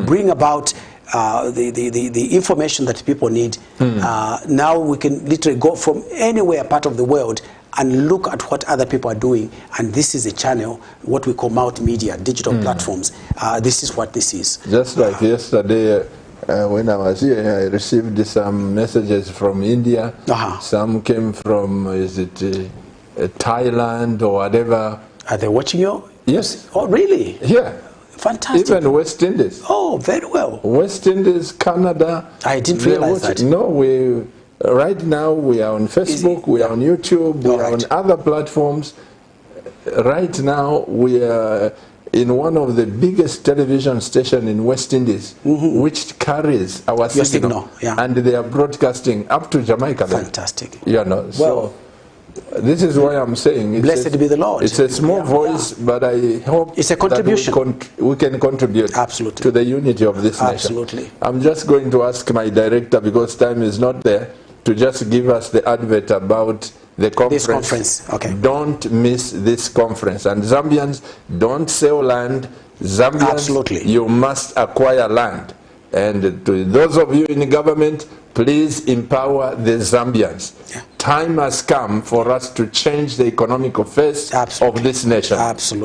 bring about the information that people need. Now we can literally go from anywhere part of the world and look at what other people are doing, and this is a channel, what we call multimedia, digital platforms. This is what this is. Just like yesterday, when I was here, I received some messages from India. Some came from, is it Thailand or whatever. Are they watching you? Yes. Oh, really? Yeah. Fantastic. Even West Indies. Oh, very well. West Indies, Canada. I didn't realize that. No, right now we are on Facebook, we are on YouTube, we are on other platforms. Right now we are in one of the biggest television stations in West Indies, which carries our signal. And they are broadcasting up to Jamaica. Fantastic. So this is why I'm saying, blessed be the Lord. It's a small voice, but I hope it's a contribution. We can contribute to the unity of this nation. I'm just going to ask my director, because time is not there, to just give us the advert about the conference. This conference, okay. Don't miss this conference. And Zambians, don't sell land. Zambians, you must acquire land. And to those of you in government, please empower the Zambians. Time has come for us to change the economic affairs of this nation.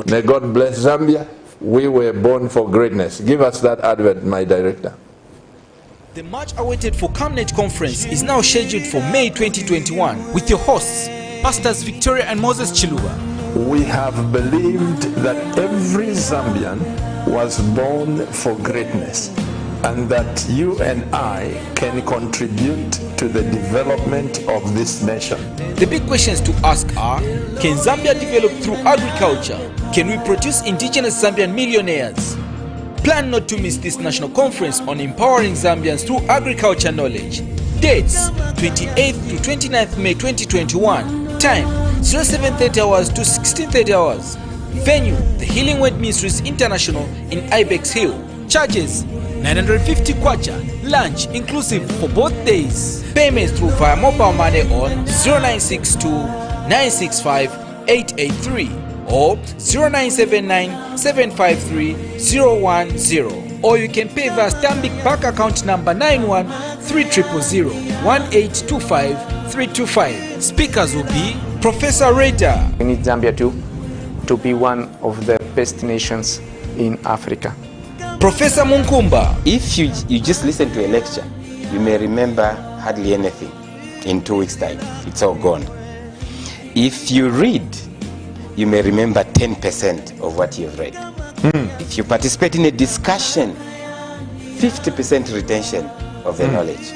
May God bless Zambia. We were born for greatness. Give us that advert, my director. The much awaited for Camnet conference is now scheduled for May 2021 with your hosts Pastors Victoria and Moses Chiluba. We have believed that every Zambian was born for greatness, and that you and I can contribute to the development of this nation. The big questions to ask are, can Zambia develop through agriculture? Can we produce indigenous Zambian millionaires? Plan not to miss this national conference on empowering Zambians through agriculture knowledge. Dates, 28th to 29th May 2021. Time, 0730 hours to 1630 hours. Venue, the Healing Word Ministries International in Ibex Hill. Charges, 950 kwacha, lunch inclusive for both days. Payments through via mobile money on 0962 965 883 or 0979 753 010, or you can pay via Stanbic Bank account number 91-300-1825-325. Speakers will be Professor Reda. We need Zambia to be one of the best nations in Africa. Professor Munkumba. If you just listen to a lecture, you may remember hardly anything. In 2 weeks' time, it's all gone. If you read, you may remember 10% of what you've read. If you participate in a discussion, 50% retention of the knowledge.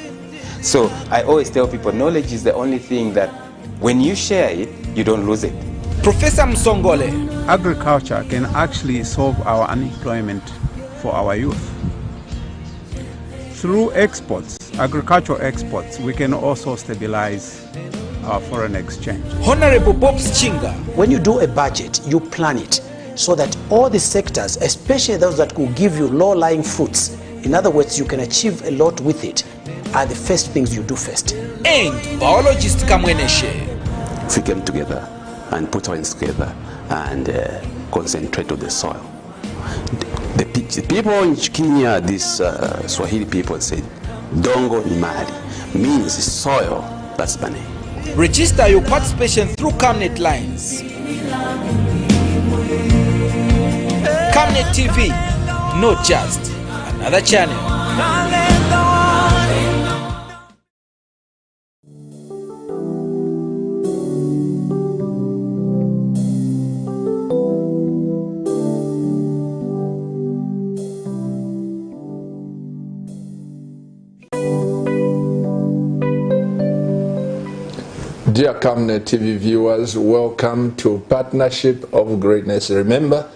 So I always tell people, knowledge is the only thing that when you share it, you don't lose it. Professor Msongole. Agriculture can actually solve our unemployment for our youth. Through exports, agricultural exports, we can also stabilize our foreign exchange. Honorable Bob Chinga. When you do a budget, you plan it so that all the sectors, especially those that will give you low-lying fruits, in other words, you can achieve a lot with it, are the first things you do first. And biologist Kamweneshe. If we came together and put our hands together and concentrate on the soil. The people in Kenya, these Swahili people said, Dongo ni mali, means soil, that's money. Register your participation through Camnet lines. Camnet TV, not just another channel. Dear Camnet TV viewers, welcome to Partnership of Greatness. Remember,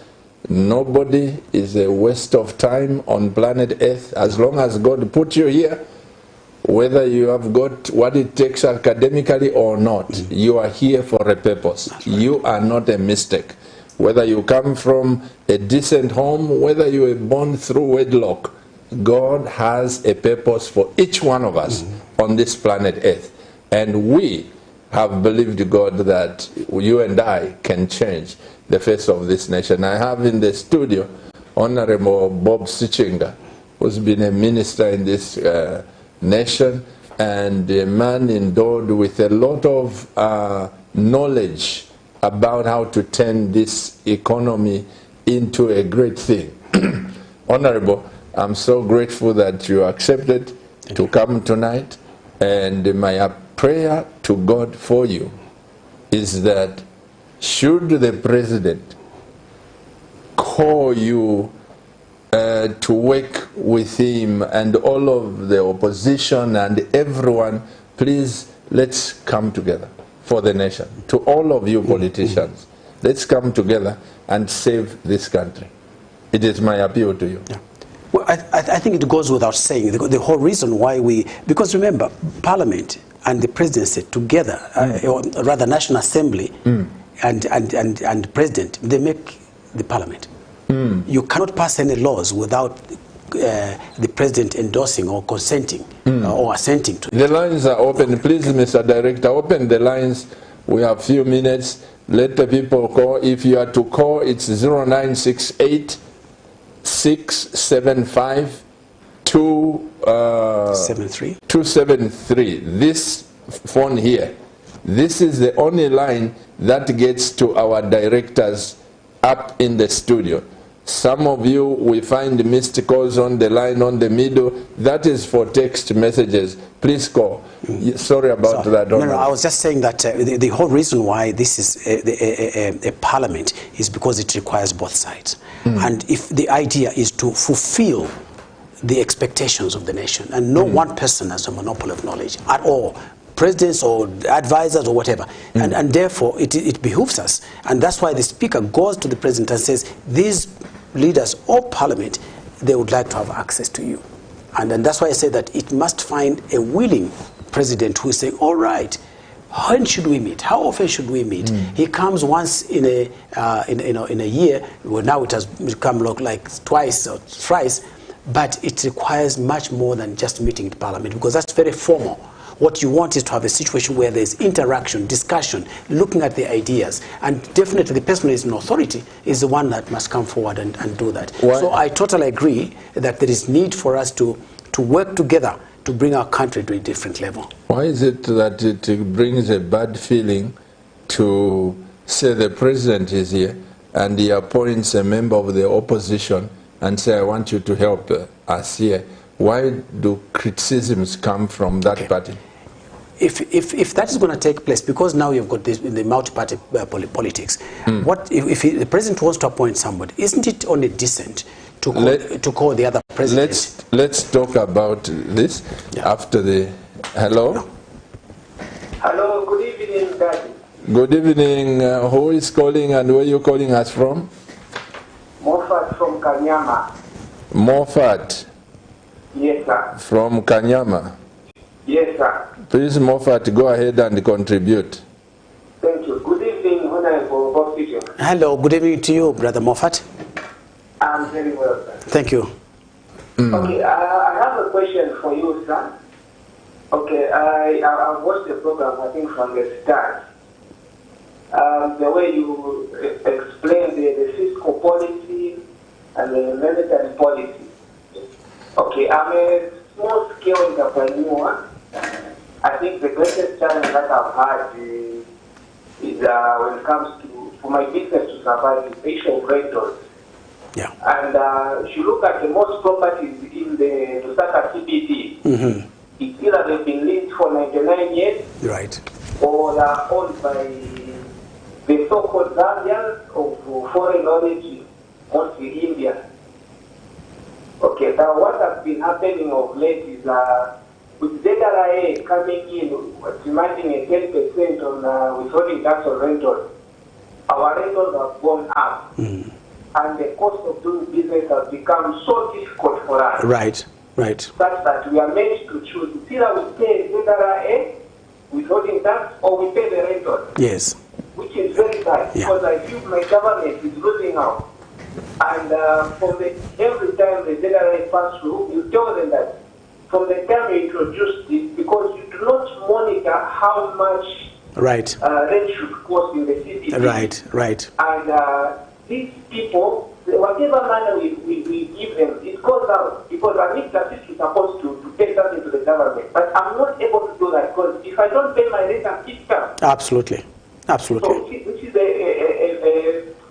nobody is a waste of time on planet Earth. As long as God put you here, whether you have got what it takes academically or not, you are here for a purpose. You are not a mistake. Whether you come from a decent home, whether you were born through wedlock, God has a purpose for each one of us on this planet Earth. And we have believed God that you and I can change the face of this nation. I have in the studio Honorable Bob Chinga, who's been a minister in this nation and a man endowed with a lot of knowledge about how to turn this economy into a great thing. Honorable, I'm so grateful that you accepted to come tonight, and my prayer to God for you is that should the president call you to work with him and all of the opposition and everyone, please let's come together for the nation. To all of you politicians, let's come together and save this country. It is my appeal to you. Yeah. Well, I think it goes without saying, the whole reason why because remember, Parliament and the presidency together, or rather National Assembly and President, they make the Parliament. You cannot pass any laws without the President endorsing or consenting or assenting to it. The lines are open. Please, Mr. Director, open the lines. We have a few minutes. Let the people call. If you are to call, it's 0968 675 273. This phone here, this is the only line that gets to our directors up in the studio. Some of you, we find missed calls on the line on the middle. That is for text messages. Please call. Sorry about that. No, I was just saying that the whole reason why this is a parliament is because it requires both sides. And if the idea is to fulfill the expectations of the nation, and no one person has a monopoly of knowledge at all, presidents or advisors or whatever, and therefore it behooves us, and that's why the speaker goes to the president and says, these leaders of parliament, they would like to have access to you. And that's why I say that it must find a willing president who is saying, all right, when should we meet? How often should we meet? He comes once in a year. Well, now it has become like twice or thrice, but it requires much more than just meeting in parliament, because that's very formal. What you want is to have a situation where there's interaction, discussion, looking at the ideas, and definitely the person who is in authority is the one that must come forward and do that. So I totally agree that there is need for us to work together to bring our country to a different level. Why is it that it brings a bad feeling to say the president is here and he appoints a member of the opposition and say, I want you to help us here? Why do criticisms come from that party? If that is going to take place, because now you've got this, the multi-party politics, what if the president wants to appoint somebody? Isn't it only decent to call the other president? Let's talk about this after the... Hello? Hello, good evening, Daddy. Good evening. Who is calling and where are you calling us from? Moffat from Kanyama. Moffat? Yes, sir. From Kanyama? Yes, sir. Please, Moffat, go ahead and contribute. Thank you. Good evening, Honorable Opposition. Hello, good evening to you, Brother Moffat. I'm very well, sir. Thank you. Okay, I have a question for you, sir. Okay, I've watched the program, I think, from the start. The way you explained the fiscal policy and the monetary policy. Okay, I'm a small-scale entrepreneur. I think the greatest challenge that I've had is when it comes to, for my business to survive, is the issue of rentals. Yeah. And if you look at the most properties in the Lusaka CBD, it's either they've been leased for 99 years, right, or they are owned by the so-called Zambians of foreign origin, mostly Indian. Okay, now what has been happening of late is with ZRA coming in, demanding a 10% on withholding tax on rentals, our rentals have gone up. And the cost of doing business has become so difficult for us. Right, right. Such that we are made to choose. It's either we pay ZRA withholding tax or we pay the rentals. Yes. Which is very bad, because I feel my government is losing out. And every time the ZRA pass through, you tell them that from the time you introduced it, because you do not monitor how much rent should cost in the city. Right, right. And these people, whatever money we give them, it goes out, because I think that is supposed to pay something to the government. But I'm not able to do that, because if I don't pay my rent, I'm kicked out. Absolutely. Absolutely. So, which is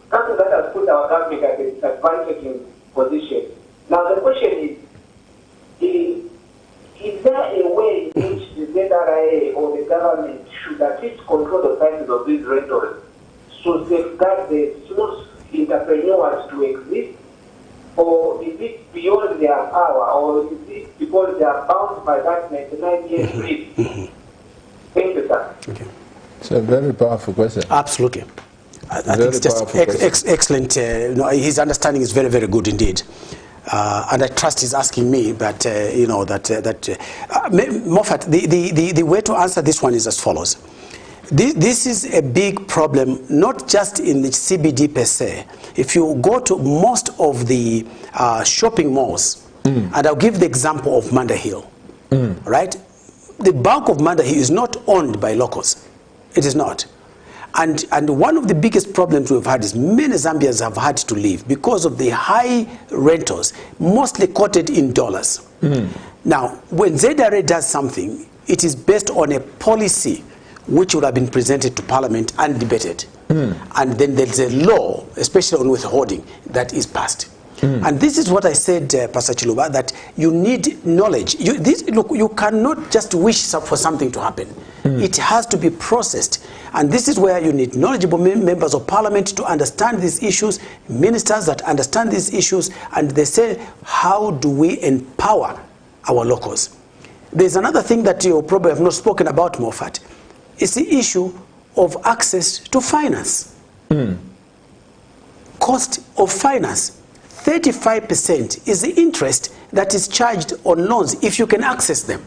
something that has put our government at a disadvantaging position. Now the question is there a way in which the ZRA or the government should at least control the prices of these rentals to safeguard the small entrepreneurs to exist? Or is it beyond their power? Or is it because they are bound by that 99 years lease? Thank you, sir. Okay. It's a very powerful question. Absolutely. I think it's just excellent. His understanding is very, very good indeed. And I trust he's asking me, but Moffat, the way to answer this one is as follows. This is a big problem, not just in the CBD per se. If you go to most of the shopping malls, and I'll give the example of Manda Hill, right? The bulk of Manda Hill is not owned by locals. It is not. And one of the biggest problems we've had is many Zambians have had to leave because of the high rentals, mostly quoted in dollars. Now, when ZRA does something, it is based on a policy which would have been presented to Parliament and debated. And then there's a law, especially on withholding, that is passed. And this is what I said, Pastor Chiluba, that you need knowledge. Look, you cannot just wish for something to happen. It has to be processed. And this is where you need knowledgeable members of parliament to understand these issues, ministers that understand these issues, and they say, how do we empower our locals? There's another thing that you probably have not spoken about, Moffat. It's the issue of access to finance. Cost of finance. 35% is the interest that is charged on loans if you can access them.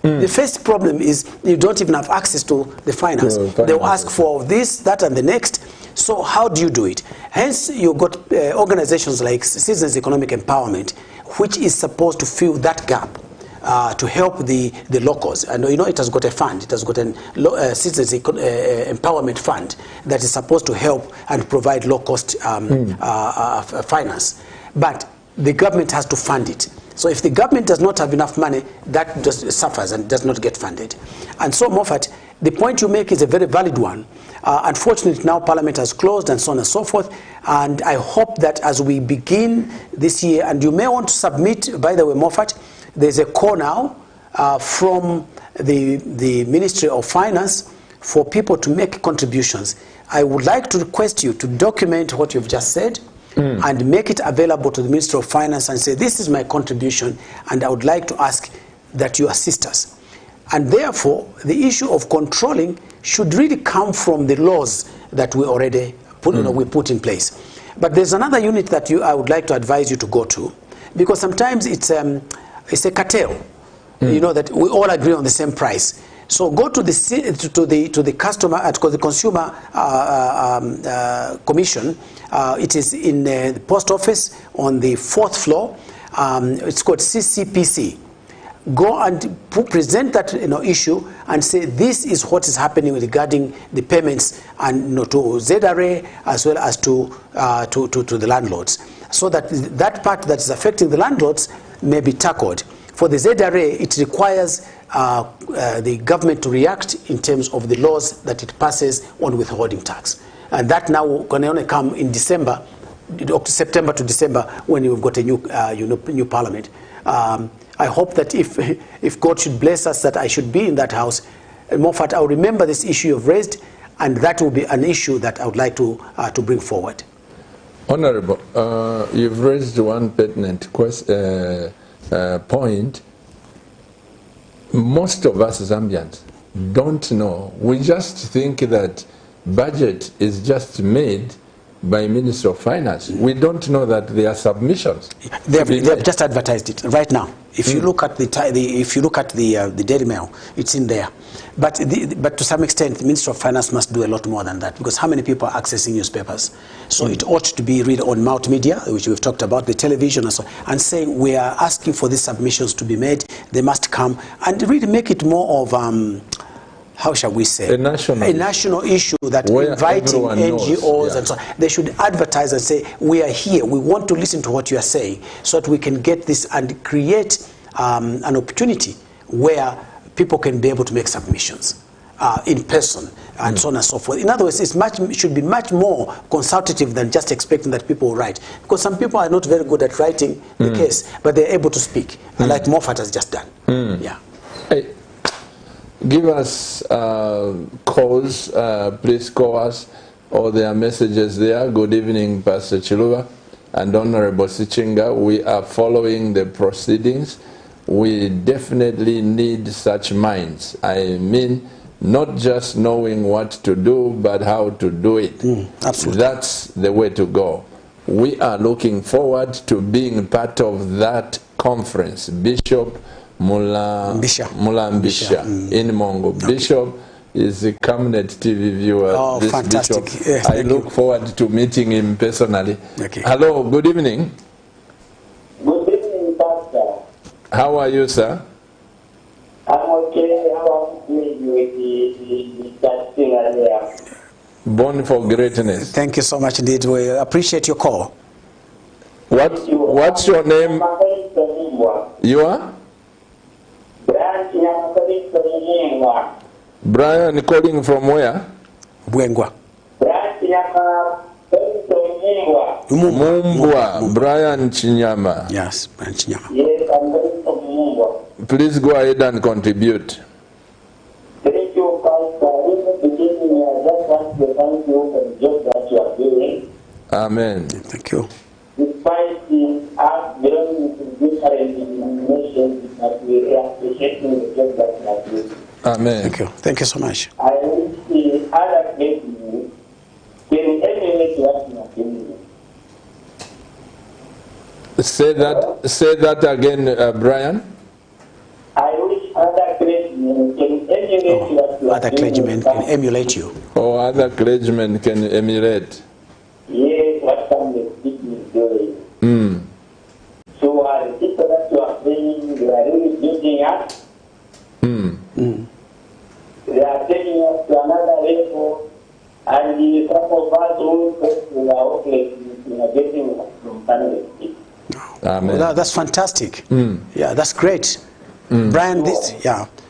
The first problem is you don't even have access to the finance. They'll ask for this, that, and the next. So how do you do it? Hence, you've got organizations like Citizens Economic Empowerment, which is supposed to fill that gap. To help the locals. And you know, it has got a fund. It has got a Citizens Empowerment Fund that is supposed to help and provide low-cost finance. But the government has to fund it. So if the government does not have enough money, that just suffers and does not get funded. And so, Moffat, the point you make is a very valid one. Unfortunately, now Parliament has closed and so on and so forth. And I hope that as we begin this year, and you may want to submit, by the way, Moffat, there's a call now from the Ministry of Finance for people to make contributions. I would like to request you to document what you've just said and make it available to the Ministry of Finance and say, this is my contribution, and I would like to ask that you assist us. And therefore, the issue of controlling should really come from the laws that we already we put in place. But there's another unit that I would like to advise you to go to, because sometimes it's a cartel. You know, that we all agree on the same price. So go to the customer, to the Consumer Commission. It is in the post office on the 4th floor. It's called CCPC. Go and present that issue and say, this is what is happening regarding the payments and to ZRA as well as to the landlords, so that that part that is affecting the landlords may be tackled. For the ZRA, it requires the government to react in terms of the laws that it passes on withholding tax. And that now can only come in December, September to December, when you've got a new parliament. I hope that if God should bless us, that I should be in that house. Moffat, I'll remember this issue you've raised, and that will be an issue that I would like to bring forward. Honorable, you've raised one pertinent point. Most of us Zambians don't know. We just think that budget is just made by Minister of Finance. We don't know that there are submissions. They have just advertised it right now. If you look at the Daily Mail, it's in there. But to some extent, the Minister of Finance must do a lot more than that, because how many people are accessing newspapers? So it ought to be read on multimedia, which we've talked about, the television and so on, and saying we are asking for these submissions to be made. They must come and really make it more of how shall we say, a national issue that inviting NGOs and so on. They should advertise and say, we are here, we want to listen to what you are saying, so that we can get this and create an opportunity where people can be able to make submissions in person and so on and so forth. In other words, it should be much more consultative than just expecting that people will write. Because some people are not very good at writing the case, but they're able to speak, like Moffat has just done. Yeah. Hey. Give us calls, please call us, or there are messages there. Good evening, Pastor Chiluba and Honorable Sichinga. We are following the proceedings. We definitely need such minds. I mean, not just knowing what to do, but how to do it. Absolutely. That's the way to go. We are looking forward to being part of that conference. Bishop Mulambisha in Mongo. Okay. Bishop is a Camnet TV viewer. Oh, this fantastic. Bishop, I look forward to meeting him personally. Okay. Hello, good evening. Good evening, Pastor. How are you, sir? I'm okay. How are you with that thing there? Born for greatness. Thank you so much indeed. We appreciate your call. What's your name? You are? Brian calling from where? Bwengwa. Brian Mumbwa, Brian Chinyama. Yes, Brian Chinyama. Yes, I'm going from Mumbwa. Please go ahead and contribute. Thank you, Pastor. In the beginning, I just want to thank you for the job that you are doing. Amen. Thank you. Despite us belonging to different denominations, but we are appreciating the job that you are doing. Amen. Thank you. Thank you so much. I wish the other people can emulate what you are doing. Say that again, Brian. I wish other clergymen can emulate what you are doing. Other clergymen can emulate you. Or other clergymen can emulate. Yes, what some of the people is doing. So the people that you are praying, they are really building us. They are taking us to another level, and some of us who we are hopeless in getting from family. Amen. Well, that's fantastic. Yeah, that's great. Brian,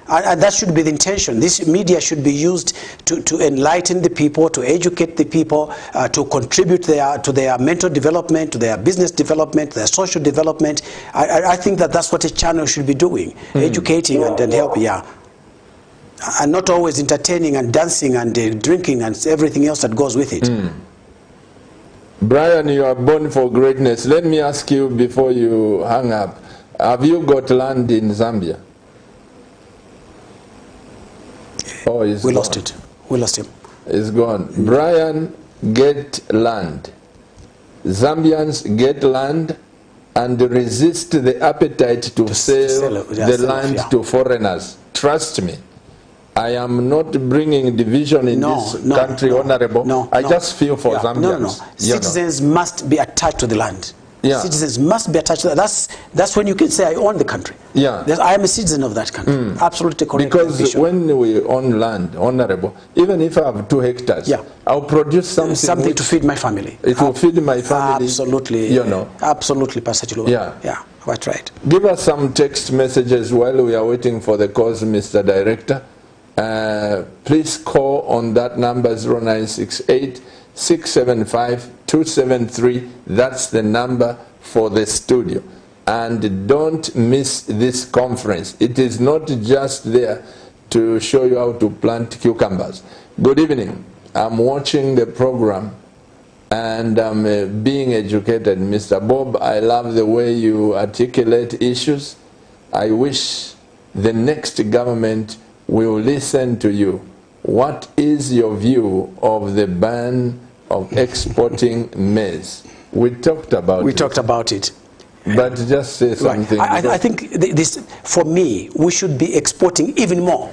and that should be the intention. This media should be used to enlighten the people, to educate the people, to contribute to their mental development, to their business development, their social development. I think that's what a channel should be doing, educating and helping, and not always entertaining and dancing and drinking and everything else that goes with it. Brian, you are born for greatness. Let me ask you before you hang up, have you got land in Zambia? Oh, we lost it. We lost him. It's gone. Brian, get land. Zambians get land and resist the appetite to sell the land to foreigners. Trust me. I am not bringing division in this country, Honorable. I just feel for Zambians. Citizens must be attached to the land. Citizens must be attached to that. That's when you can say, I own the country. I am a citizen of that country. Absolutely correct. Because when we own land, Honorable, even if I have 2 hectares, I'll produce something to feed my family. It will feed my family. Absolutely. You know. Absolutely, Pastor Chiluba. Yeah, quite right. Give us some text messages while we are waiting for the calls, Mr. Director. Please call on that number 0968 675 273. That's the number for the studio. And don't miss this conference. It is not just there to show you how to plant cucumbers. Good evening. I'm watching the program and I'm being educated. Mr. Bob, I love the way you articulate issues. I wish the next government will listen to you. What is your view of the ban of exporting maize? We talked about it. But just say something. I think this, for me, we should be exporting even more.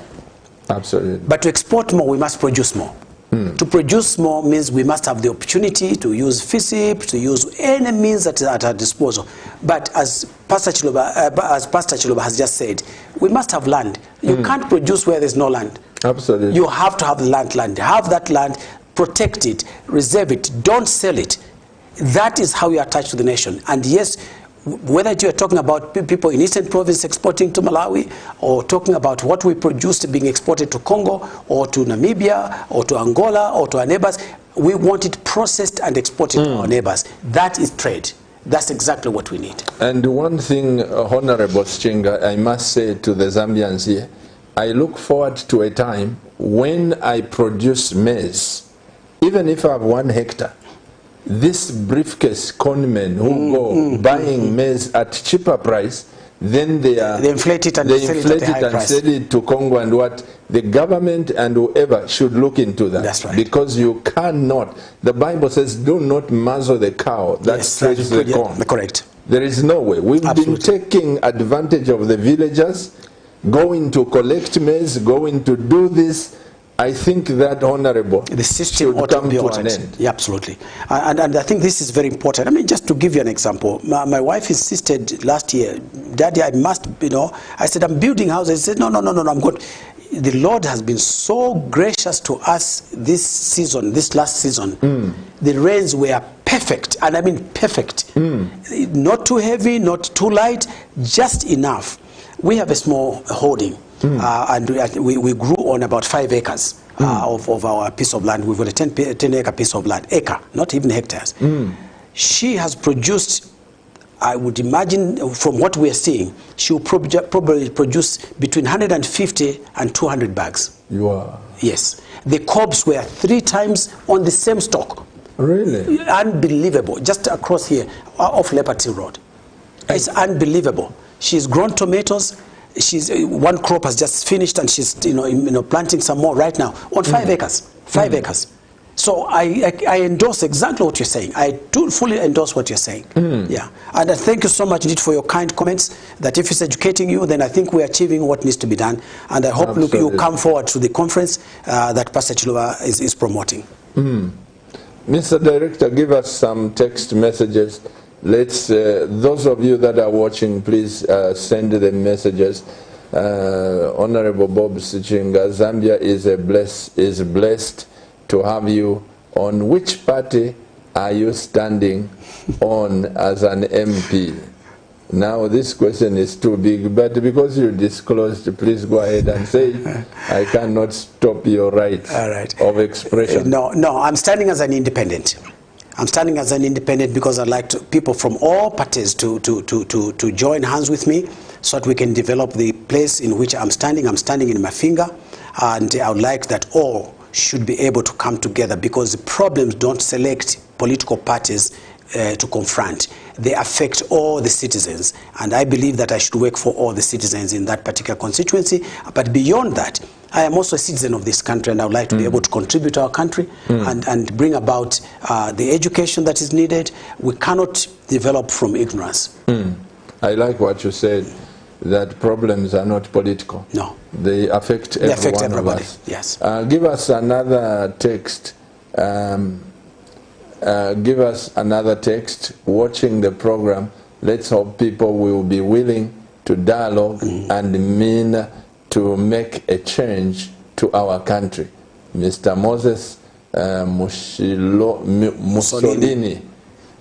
Absolutely. But to export more, we must produce more. To produce more means we must have the opportunity to use FISIP, to use any means that is at our disposal. But as Pastor Chiluba has just said, we must have land. You can't produce where there's no land. Absolutely. You have to have land. Have that land, protect it, reserve it, don't sell it. That is how you are attached to the nation. And yes, whether you are talking about people in Eastern Province exporting to Malawi, or talking about what we produced being exported to Congo, or to Namibia, or to Angola, or to our neighbors, we want it processed and exported to our neighbors. That is trade. That's exactly what we need. And one thing, Honorable Schinga, I must say to the Zambians here, I look forward to a time when I produce maize, even if I have 1 hectare. This briefcase conmen who go buying maize at cheaper price, then they inflate it and sell it to Congo, and what the government and whoever should look into that. That's right. Because you cannot, the Bible says, do not muzzle the cow that stretches the corn. Correct. There is no way. We've been taking advantage of the villagers, going to collect maize, going to do this. I think that, Honorable, the system should come to an end. Yeah, absolutely. And I think this is very important. I mean, just to give you an example, my wife insisted last year, Daddy, I must, I said, I'm building houses. He said, no, I'm good. The Lord has been so gracious to us this season, this last season. The rains were perfect, and I mean perfect. Not too heavy, not too light, just enough. We have a small holding. And we grew on about 5 acres. of our piece of land. We've got a 10-acre piece of land, acre, not even hectares. She has produced, I would imagine, from what we are seeing, she will probably produce between 150 and 200 bags. You are? Yes. The cobs were 3 times on the same stock. Really? Unbelievable. Just across here, off Leopard Hill Road. It's unbelievable. She's grown tomatoes. She's one crop has just finished, and she's planting some more right now on 5 acres. 5 acres. So I endorse exactly what you're saying. I do fully endorse what you're saying. Yeah, and thank you so much indeed for your kind comments. That if it's educating you, then I think we're achieving what needs to be done. And I hope you come forward to the conference that Pastor Chiluba is promoting. Mr. Director, give us some text messages. Let's those of you that are watching, please send the messages. Honorable Bob Sichinga, Zambia is blessed to have you. On which party are you standing on as an MP? Now this question is too big, but because you disclosed, please go ahead and say it. I cannot stop your right of expression. No, I'm standing as an independent. I'm standing as an independent because I'd like people from all parties to join hands with me so that we can develop the place in which I'm standing. I'm standing in Mafinga, and I would like that all should be able to come together, because the problems don't select political parties to confront. They affect all the citizens, and I believe that I should work for all the citizens in that particular constituency. But beyond that, I am also a citizen of this country, and I would like to be able to contribute to our country and bring about the education that is needed. We cannot develop from ignorance. I like what you said, that problems are not political. No. They affect everyone of us. Yes. Give us another text. Give us another text. Watching the program, let's hope people will be willing to dialogue and mean to make a change to our country. Mr. Moses Mussolini.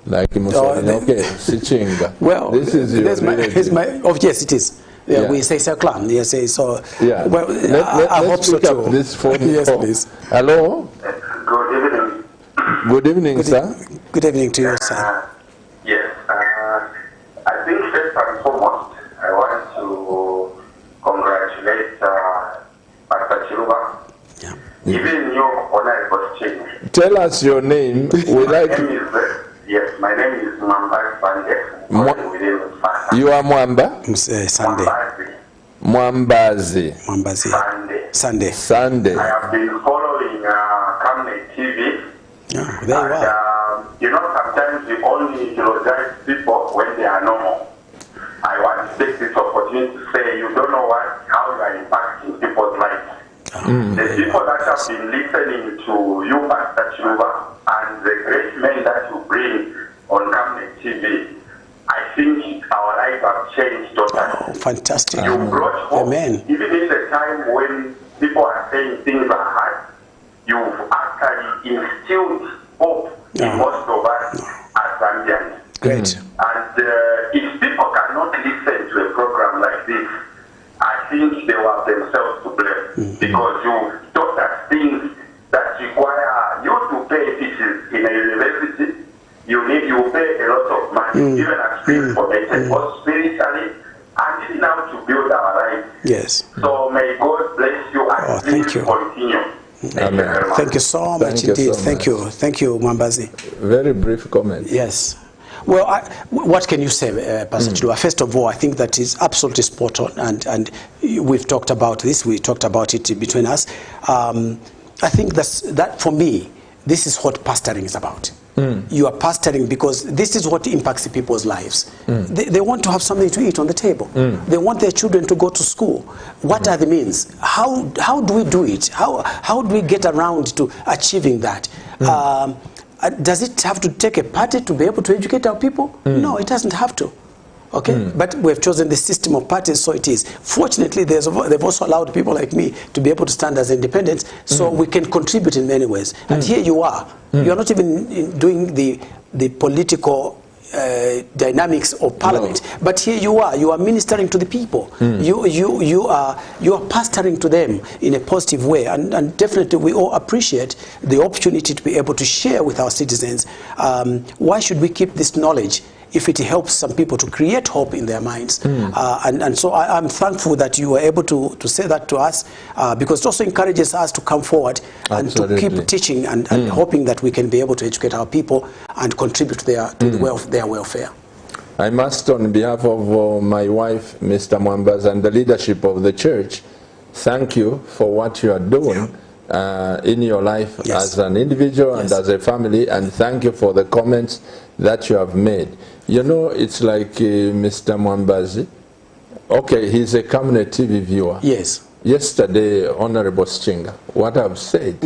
Like Mussolini, okay, Sichinga. Well, this is your yes, it is. Yeah. We say Clan. Yes, so. Yeah. Well, I hope so too. This phone yes, call. Please. Hello. Good evening. Good evening, sir. Good evening to you, sir. Yes. I think first and foremost, I want to congratulate Pastor Chiluba. Yeah. Even your honorable change. Tell us your name. We like. Yes, my name is Mwamba Sande. You are Mwamba? Sunday. Mwambazi. Sunday. I have been following Camnet TV. Yeah, there you are. You know, sometimes we only eulogize people when they are normal. I want to take this opportunity to say, you don't know how you are impacting people's lives. The people that have been listening to you, Pastor Chiluba, and the great men that you bring on Camnet TV, I think our lives have changed totally. Oh, fantastic. You brought hope. Amen. Even in the time when people are saying things are hard, you've actually instilled hope in most of us as Zambians. Great. And if people cannot listen to a program like this, I think they were themselves to blame, because you taught us things that require you to pay fees in a university. You pay a lot of money, even as people formated, both spiritually and even now to build our lives. Yes. So may God bless you and please continue. Amen. Thank you so much indeed. Thank you, Mwambazi. Very brief comment. Yes. Well, what can you say, Pastor Chiluba? First of all, I think that is absolutely spot on, and we've talked about this. We talked about it between us. I think that for me, this is what pastoring is about. You are pastoring because this is what impacts people's lives. They want to have something to eat on the table. They want their children to go to school. What are the means? How do we do it? How do we get around to achieving that? Does it have to take a party to be able to educate our people? No, it doesn't have to. Okay, but we've chosen the system of parties, so it is. Fortunately, they've also allowed people like me to be able to stand as independents, so we can contribute in many ways. And here you are. You're not even doing the political dynamics of parliament. No. But here you are ministering to the people. You are pastoring to them in a positive way, and definitely we all appreciate the opportunity to be able to share with our citizens. Why should we keep this knowledge if it helps some people to create hope in their minds? And so I'm thankful that you were able to say that to us, because it also encourages us to come forward and to keep teaching and hoping that we can be able to educate our people and contribute to their welfare. I must, on behalf of my wife, Mr. Mwambazi, and the leadership of the church, thank you for what you are doing in your life as an individual and as a family, and thank you for the comments that you have made. You know, it's like Mr. Mwambazi. Okay, he's a Cabinet TV viewer. Yes. Yesterday, Honorable Sichinga, what I've said,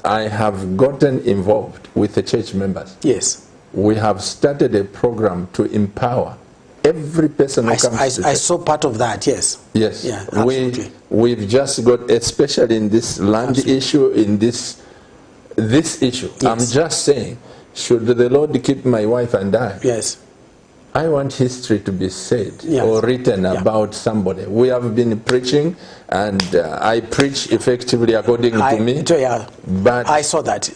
I have gotten involved with the church members. Yes. We have started a program to empower every person who comes to church. I saw part of that, yes. Yes. Yeah, absolutely. We've just got, especially in this land issue, in this issue. Yes. I'm just saying, should the Lord keep my wife and I? Yes. I want history to be said or written about somebody. We have been preaching, and I preach effectively according to me. But I saw that.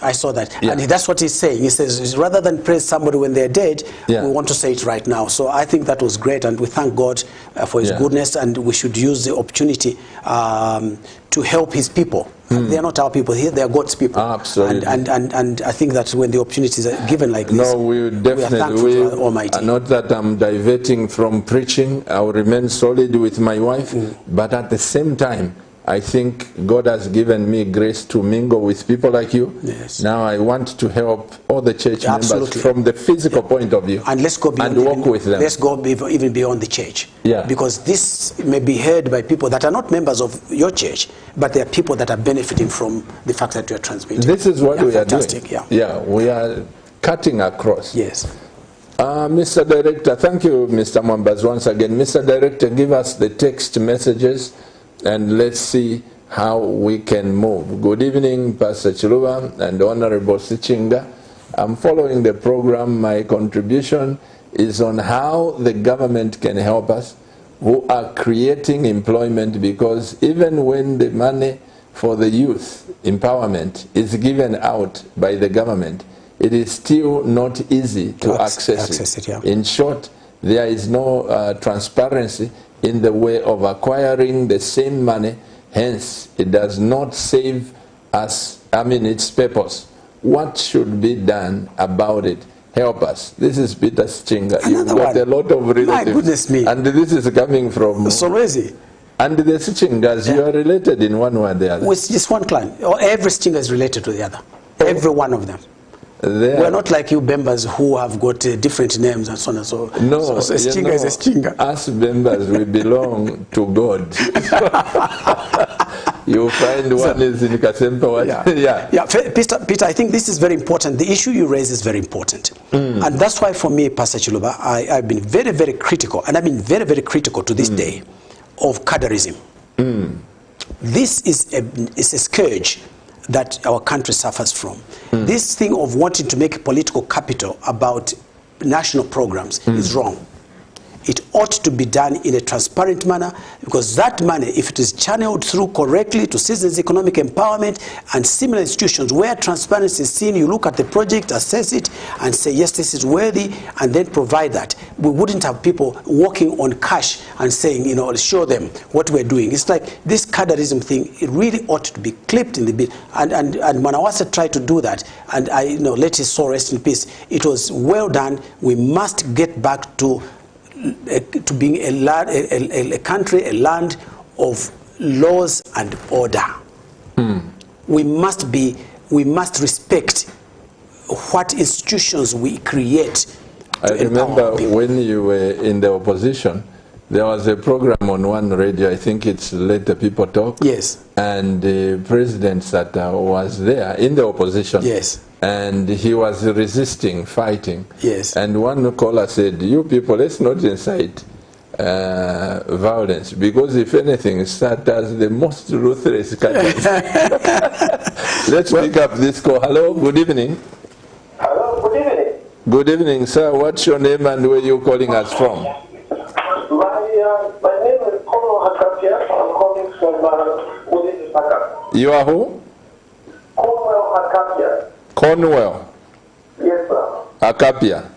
And that's what he's saying. He says, rather than praise somebody when they're dead, we want to say it right now. So I think that was great, and we thank God for his goodness, and we should use the opportunity to help his people. They are not our people here, they are God's people. Absolutely. And I think that when the opportunities are given like this, we definitely, are Almighty. Not that I'm diverting from preaching, I will remain solid with my wife, but at the same time, I think God has given me grace to mingle with people like you. Yes. Now I want to help all the church members from the physical point of view, and let's go beyond, and walk with them. Let's go even beyond the church. Because this may be heard by people that are not members of your church, but they are people that are benefiting from the fact that you are transmitting. This is what we are doing. Yeah, we are cutting across. Yes. Mr. Director, thank you, Mr. Mwambazi, once again. Mr. Director, give us the text messages, and let's see how we can move. Good evening, Pastor Chiluba and Honorable Sichinga. I'm following the program. My contribution is on how the government can help us who are creating employment, because even when the money for the youth empowerment is given out by the government, it is still not easy to access it. In short, there is no transparency in the way of acquiring the same money, hence it does not save us, its purpose. What should be done about it? Help us. This is Peter Sichinga. You've got a lot of relatives. My goodness me. And this is coming from Solwezi. And the Sichingas, you are related in one way or the other. With just one clan. Every Sichinga is related to the other. Every one of them. We're not like you Bembas who have got different names and so on and so on. No, so a Sichinga is a Sichinga. Us Bembas, we belong to God. You find one is in Kasempa. Peter, I think this is very important. The issue you raise is very important. And that's why for me, Pastor Chiluba, I've been very, very critical, and I've been very, very critical to this day of cadreism. This is a scourge that our country suffers from. This thing of wanting to make political capital about national programs is wrong. It ought to be done in a transparent manner, because that money, if it is channeled through correctly to citizens' economic empowerment and similar institutions where transparency is seen, you look at the project, assess it, and say, yes, this is worthy, and then provide that. We wouldn't have people walking on cash and saying, show them what we're doing. It's like this cadreism thing, it really ought to be clipped in the bit. And Manawasa tried to do that, and let his soul rest in peace. It was well done. We must get back to being a country, a land of laws and order. We must respect what institutions we create. I remember when you were in the opposition, there was a program on one radio, I think it's Let the People Talk. Yes. And the President Sata was there in the opposition. Yes. And he was resisting, fighting. Yes. And one caller said, you people, let's not incite violence, because if anything, Sata is the most ruthless country. Let's pick up this call. Hello, good evening. Hello, good evening. Good evening, sir. What's your name and where you calling us from? My name is Kono Hakapia. I'm calling from Udini Saka. You are who? Cornwell Hakapia. Cornwell. Yes, sir. Akapia.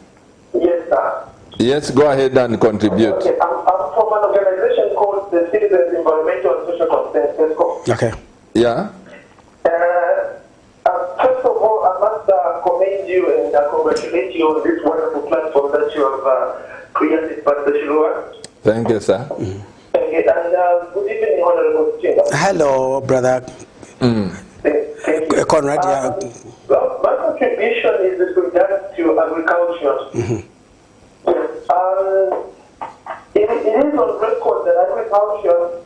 Yes, sir. Yes, go ahead and contribute. Okay, I'm from an organization called the Citizens Environmental and Social Concern, CESCO. Okay. Yeah? First of all, I must commend you and congratulate you on this wonderful platform that you have created, Pastor Shilua. Thank you, sir. Okay, and good evening, Honorable Chinga. Hello, brother. Thank you. Conrad, yeah. Well, my contribution is with regards to agriculture. It is on record that agriculture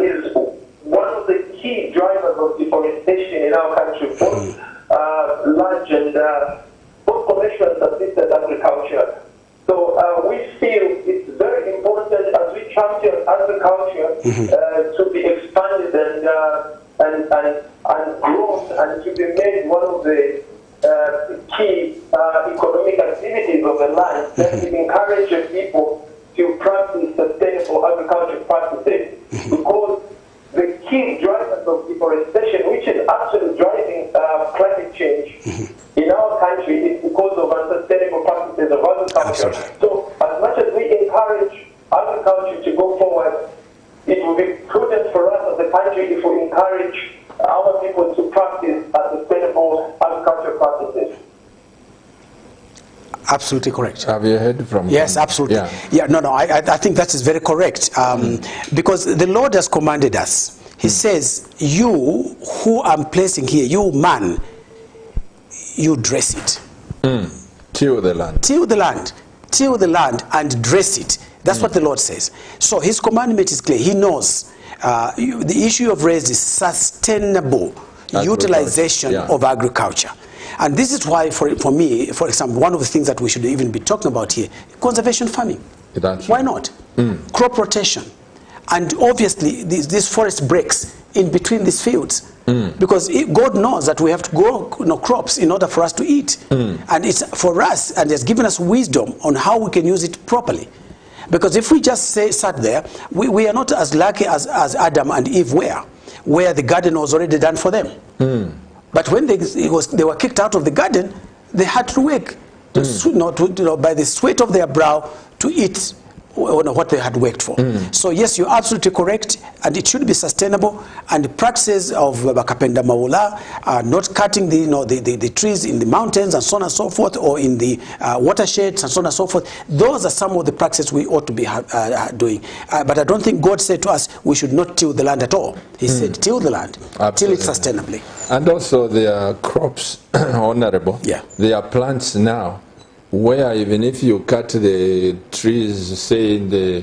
is one of the key drivers of deforestation in our country, both large and both commercial and subsistence agriculture. So we feel it's very important as we champion agriculture to be expanded and grown and to be made one of the key economic activities of the land that will encourage the people to practice sustainable agricultural practices, because the key drivers of deforestation, which is actually driving climate change in our country, is because of unsustainable practices of agriculture. Absolutely. So as much as we encourage agriculture to go forward, it will be prudent for us as a country if we encourage our people to practice sustainable agricultural practices. Absolutely correct. Have you heard from Yes, him? absolutely. Yeah. I think that is very correct. Because the Lord has commanded us. He says, you who I'm placing here, you man, you dress it. Till the land. Till the land. Till the land and dress it. That's what the Lord says. So his commandment is clear. He knows the issue you've raised is sustainable utilization of agriculture. And this is why, for me, for example, one of the things that we should even be talking about here, conservation farming. Why not? Crop rotation. And obviously, these forest breaks in between these fields. Because God knows that we have to grow crops in order for us to eat. And it's for us, and He has given us wisdom on how we can use it properly. Because if we just sat there, we are not as lucky as Adam and Eve were, where the garden was already done for them. But when they were kicked out of the garden, they had to work by the sweat of their brow to eat what they had worked for. So yes, you're absolutely correct, and it should be sustainable. And the practices of Bakapenda Maula are not cutting the trees in the mountains and so on and so forth, or in the watersheds and so on and so forth. Those are some of the practices we ought to be doing. But I don't think God said to us we should not till the land at all. He said till the land, till it sustainably. And also there are crops, Honorable. Yeah. There are plants now where even if you cut the trees, say in the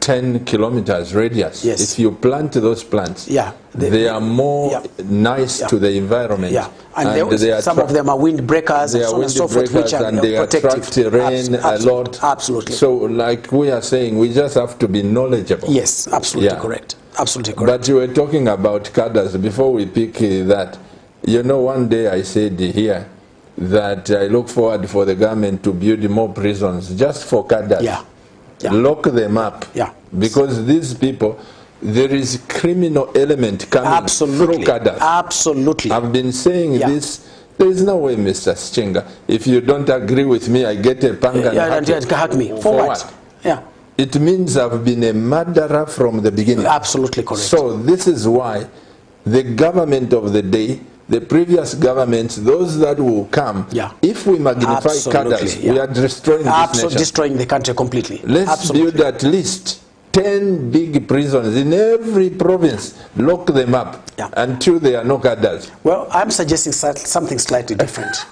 10 kilometers radius, if you plant those plants, they are more nice to the environment. And some of them are windbreakers and so on and so forth, which are and they attract rain a lot. Absolutely. So like we are saying, we just have to be knowledgeable. Yes, absolutely correct. Absolutely correct. But you were talking about cadres. Before we pick that, you know, one day I said here that I look forward for the government to build more prisons just for cadres. Lock them up. Because these people, there is criminal element coming through cadres. Absolutely. I've been saying this. There is no way, Mr. Schinga. If you don't agree with me, I get a panga and hug me. For what? It means I've been a murderer from the beginning. Absolutely correct. So this is why the government of the day, the previous governments, those that will come, if we magnify cadres, we are destroying this nation. Destroying the country completely. Let's build at least 10 big prisons in every province, lock them up until there are no cadres. Well, I'm suggesting something slightly different.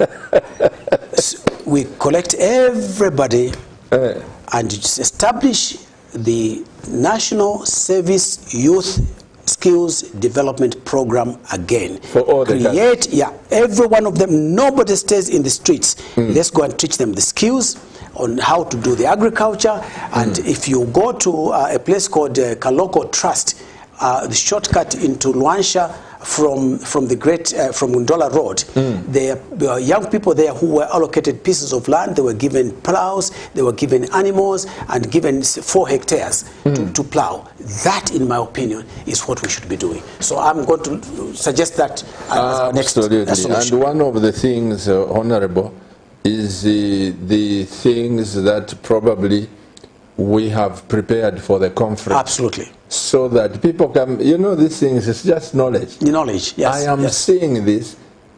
We collect everybody and establish the National Service Youth Skills Development Program again. For all the Create, every one of them. Nobody stays in the streets. Let's go and teach them the skills on how to do the agriculture. And if you go to a place called Kaloko Trust, the shortcut into Luansha from Ndola Road. There are young people there who were allocated pieces of land. They were given plows, they were given animals, and given 4 hectares to plow. That, in my opinion, is what we should be doing. So I'm going to suggest that as our next solution. And one of the things, Honorable, is the things that probably we have prepared for the conference. Absolutely. So that people can, you know, these things, it's just knowledge. Knowledge, yes. I am saying this,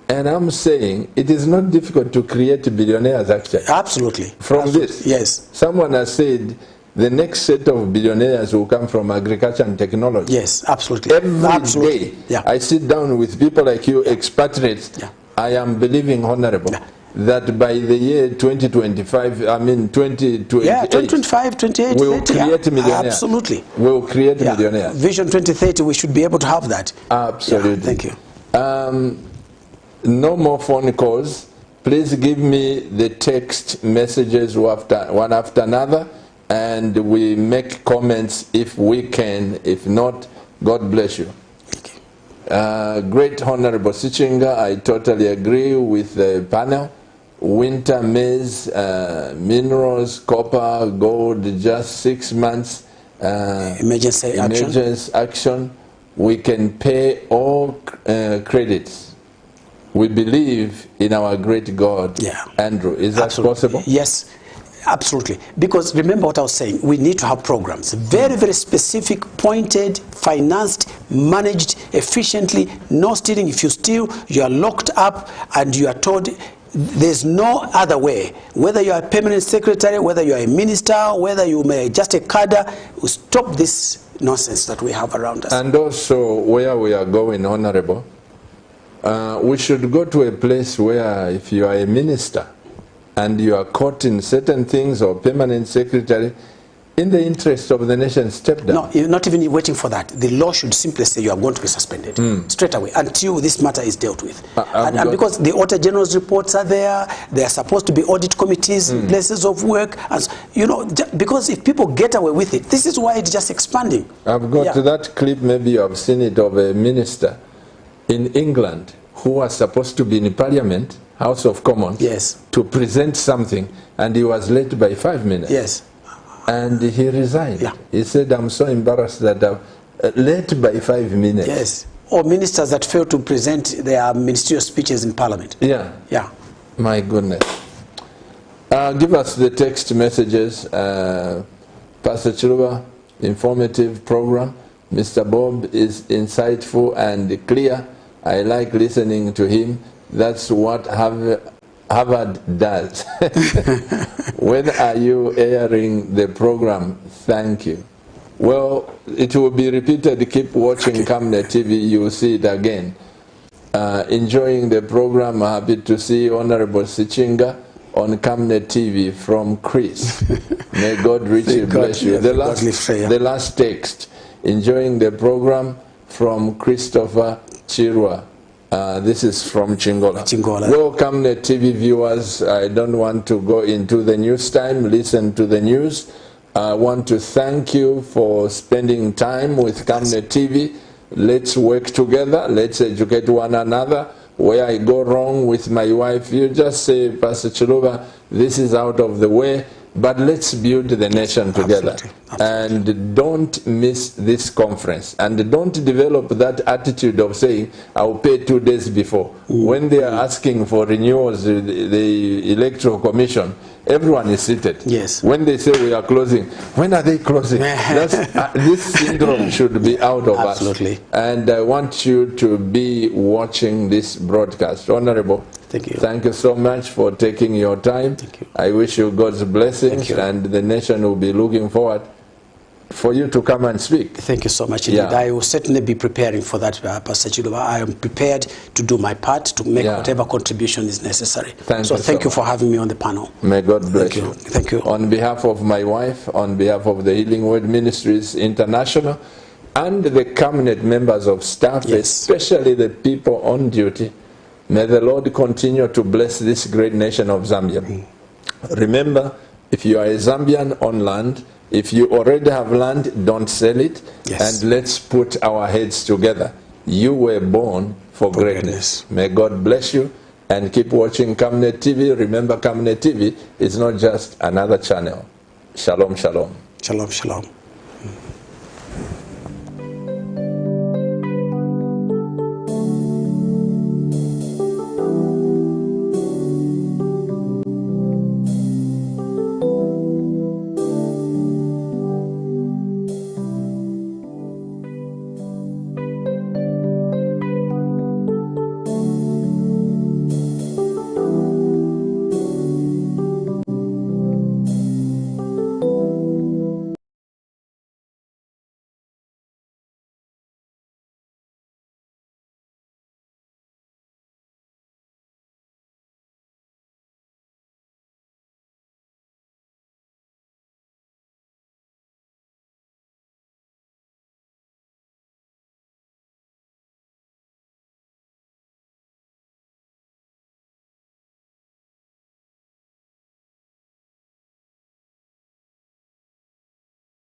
and I'm saying it is not difficult to create billionaires, actually. Absolutely. From this. Yes. Someone has said the next set of billionaires will come from agriculture and technology. Yes, absolutely. Every day, yeah. I sit down with people like you, expatriates. Yeah. I am believing, Honorable, that by the year 2025, I mean 2028, yeah, 2025, 28, we'll 30, create millionaires. Absolutely. We'll create millionaires. Vision 2030, we should be able to have that. Absolutely. Yeah, thank you. No more phone calls. Please give me the text messages one after another, and we make comments if we can. If not, God bless you. Great Honorable Sichinga, I totally agree with the panel. Winter maize, minerals, copper, gold, just 6 months. Emergency action. We can pay all credits. We believe in our great God. Yeah. Andrew, is that possible? Yes. Absolutely. Because remember what I was saying, we need to have programs. Very, very specific, pointed, financed, managed efficiently, no stealing. If you steal, you are locked up and you are told there's no other way. Whether you are a permanent secretary, whether you are a minister, whether you may just a cadre, we stop this nonsense that we have around us. And also where we are going, Honorable, we should go to a place where if you are a minister, and you are caught in certain things or permanent secretary, in the interest of the nation, step down. No, you're not even waiting for that. The law should simply say you are going to be suspended straight away until this matter is dealt with. And because the Auditor General's reports are there, there are supposed to be audit committees, places of work, and you know, because if people get away with it, this is why it's just expanding. I've got that clip, maybe you have seen it, of a minister in England who was supposed to be in Parliament, House of Commons, to present something, and he was late by 5 minutes. Yes. And he resigned. He said, I'm so embarrassed that I'm late by 5 minutes. Yes. Or ministers that fail to present their ministerial speeches in Parliament. Yeah. Yeah. My goodness. Give us the text messages. Pastor Chiluba, informative program. Mr. Bob is insightful and clear. I like listening to him. That's what Harvard does. When are you airing the program? Thank you. Well, it will be repeated. Keep watching Camnet TV. You will see it again. Enjoying the program. Happy to see Honorable Sichinga on Camnet TV from Chris. May God richly bless you. The last text. Enjoying the program from Christopher Chirwa. This is from Chingola. Welcome, the TV viewers. I don't want to go into the news time. Listen to the news. I want to thank you for spending time with Camnet TV. Let's work together. Let's educate one another. Where I go wrong with my wife, you just say, Pastor Chiluba, this is out of the way. But let's build the nation together. Absolutely. And don't miss this conference. And don't develop that attitude of saying, I'll pay 2 days before. When they are asking for renewals, the Electoral Commission, everyone is seated. Yes. When they say we are closing, when are they closing? This syndrome should be out of us. Absolutely. And I want you to be watching this broadcast. Honorable, thank you. Thank you so much for taking your time. Thank you. I wish you God's blessings, and the nation will be looking forward for you to come and speak. Thank you so much indeed. I will certainly be preparing for that, Pastor Chiluba. I am prepared to do my part to make whatever contribution is necessary. Thank you for having me on the panel. May God bless you. Thank you. On behalf of my wife, on behalf of the Healing Word Ministries International, and the cabinet members of staff, especially the people on duty, may the Lord continue to bless this great nation of Zambia. Remember, if you are a Zambian on land, If you already have land, don't sell it. Yes. And let's put our heads together. You were born for greatness. May God bless you. And keep watching Camnet TV. Remember, Camnet TV is not just another channel. Shalom, shalom. Shalom, shalom.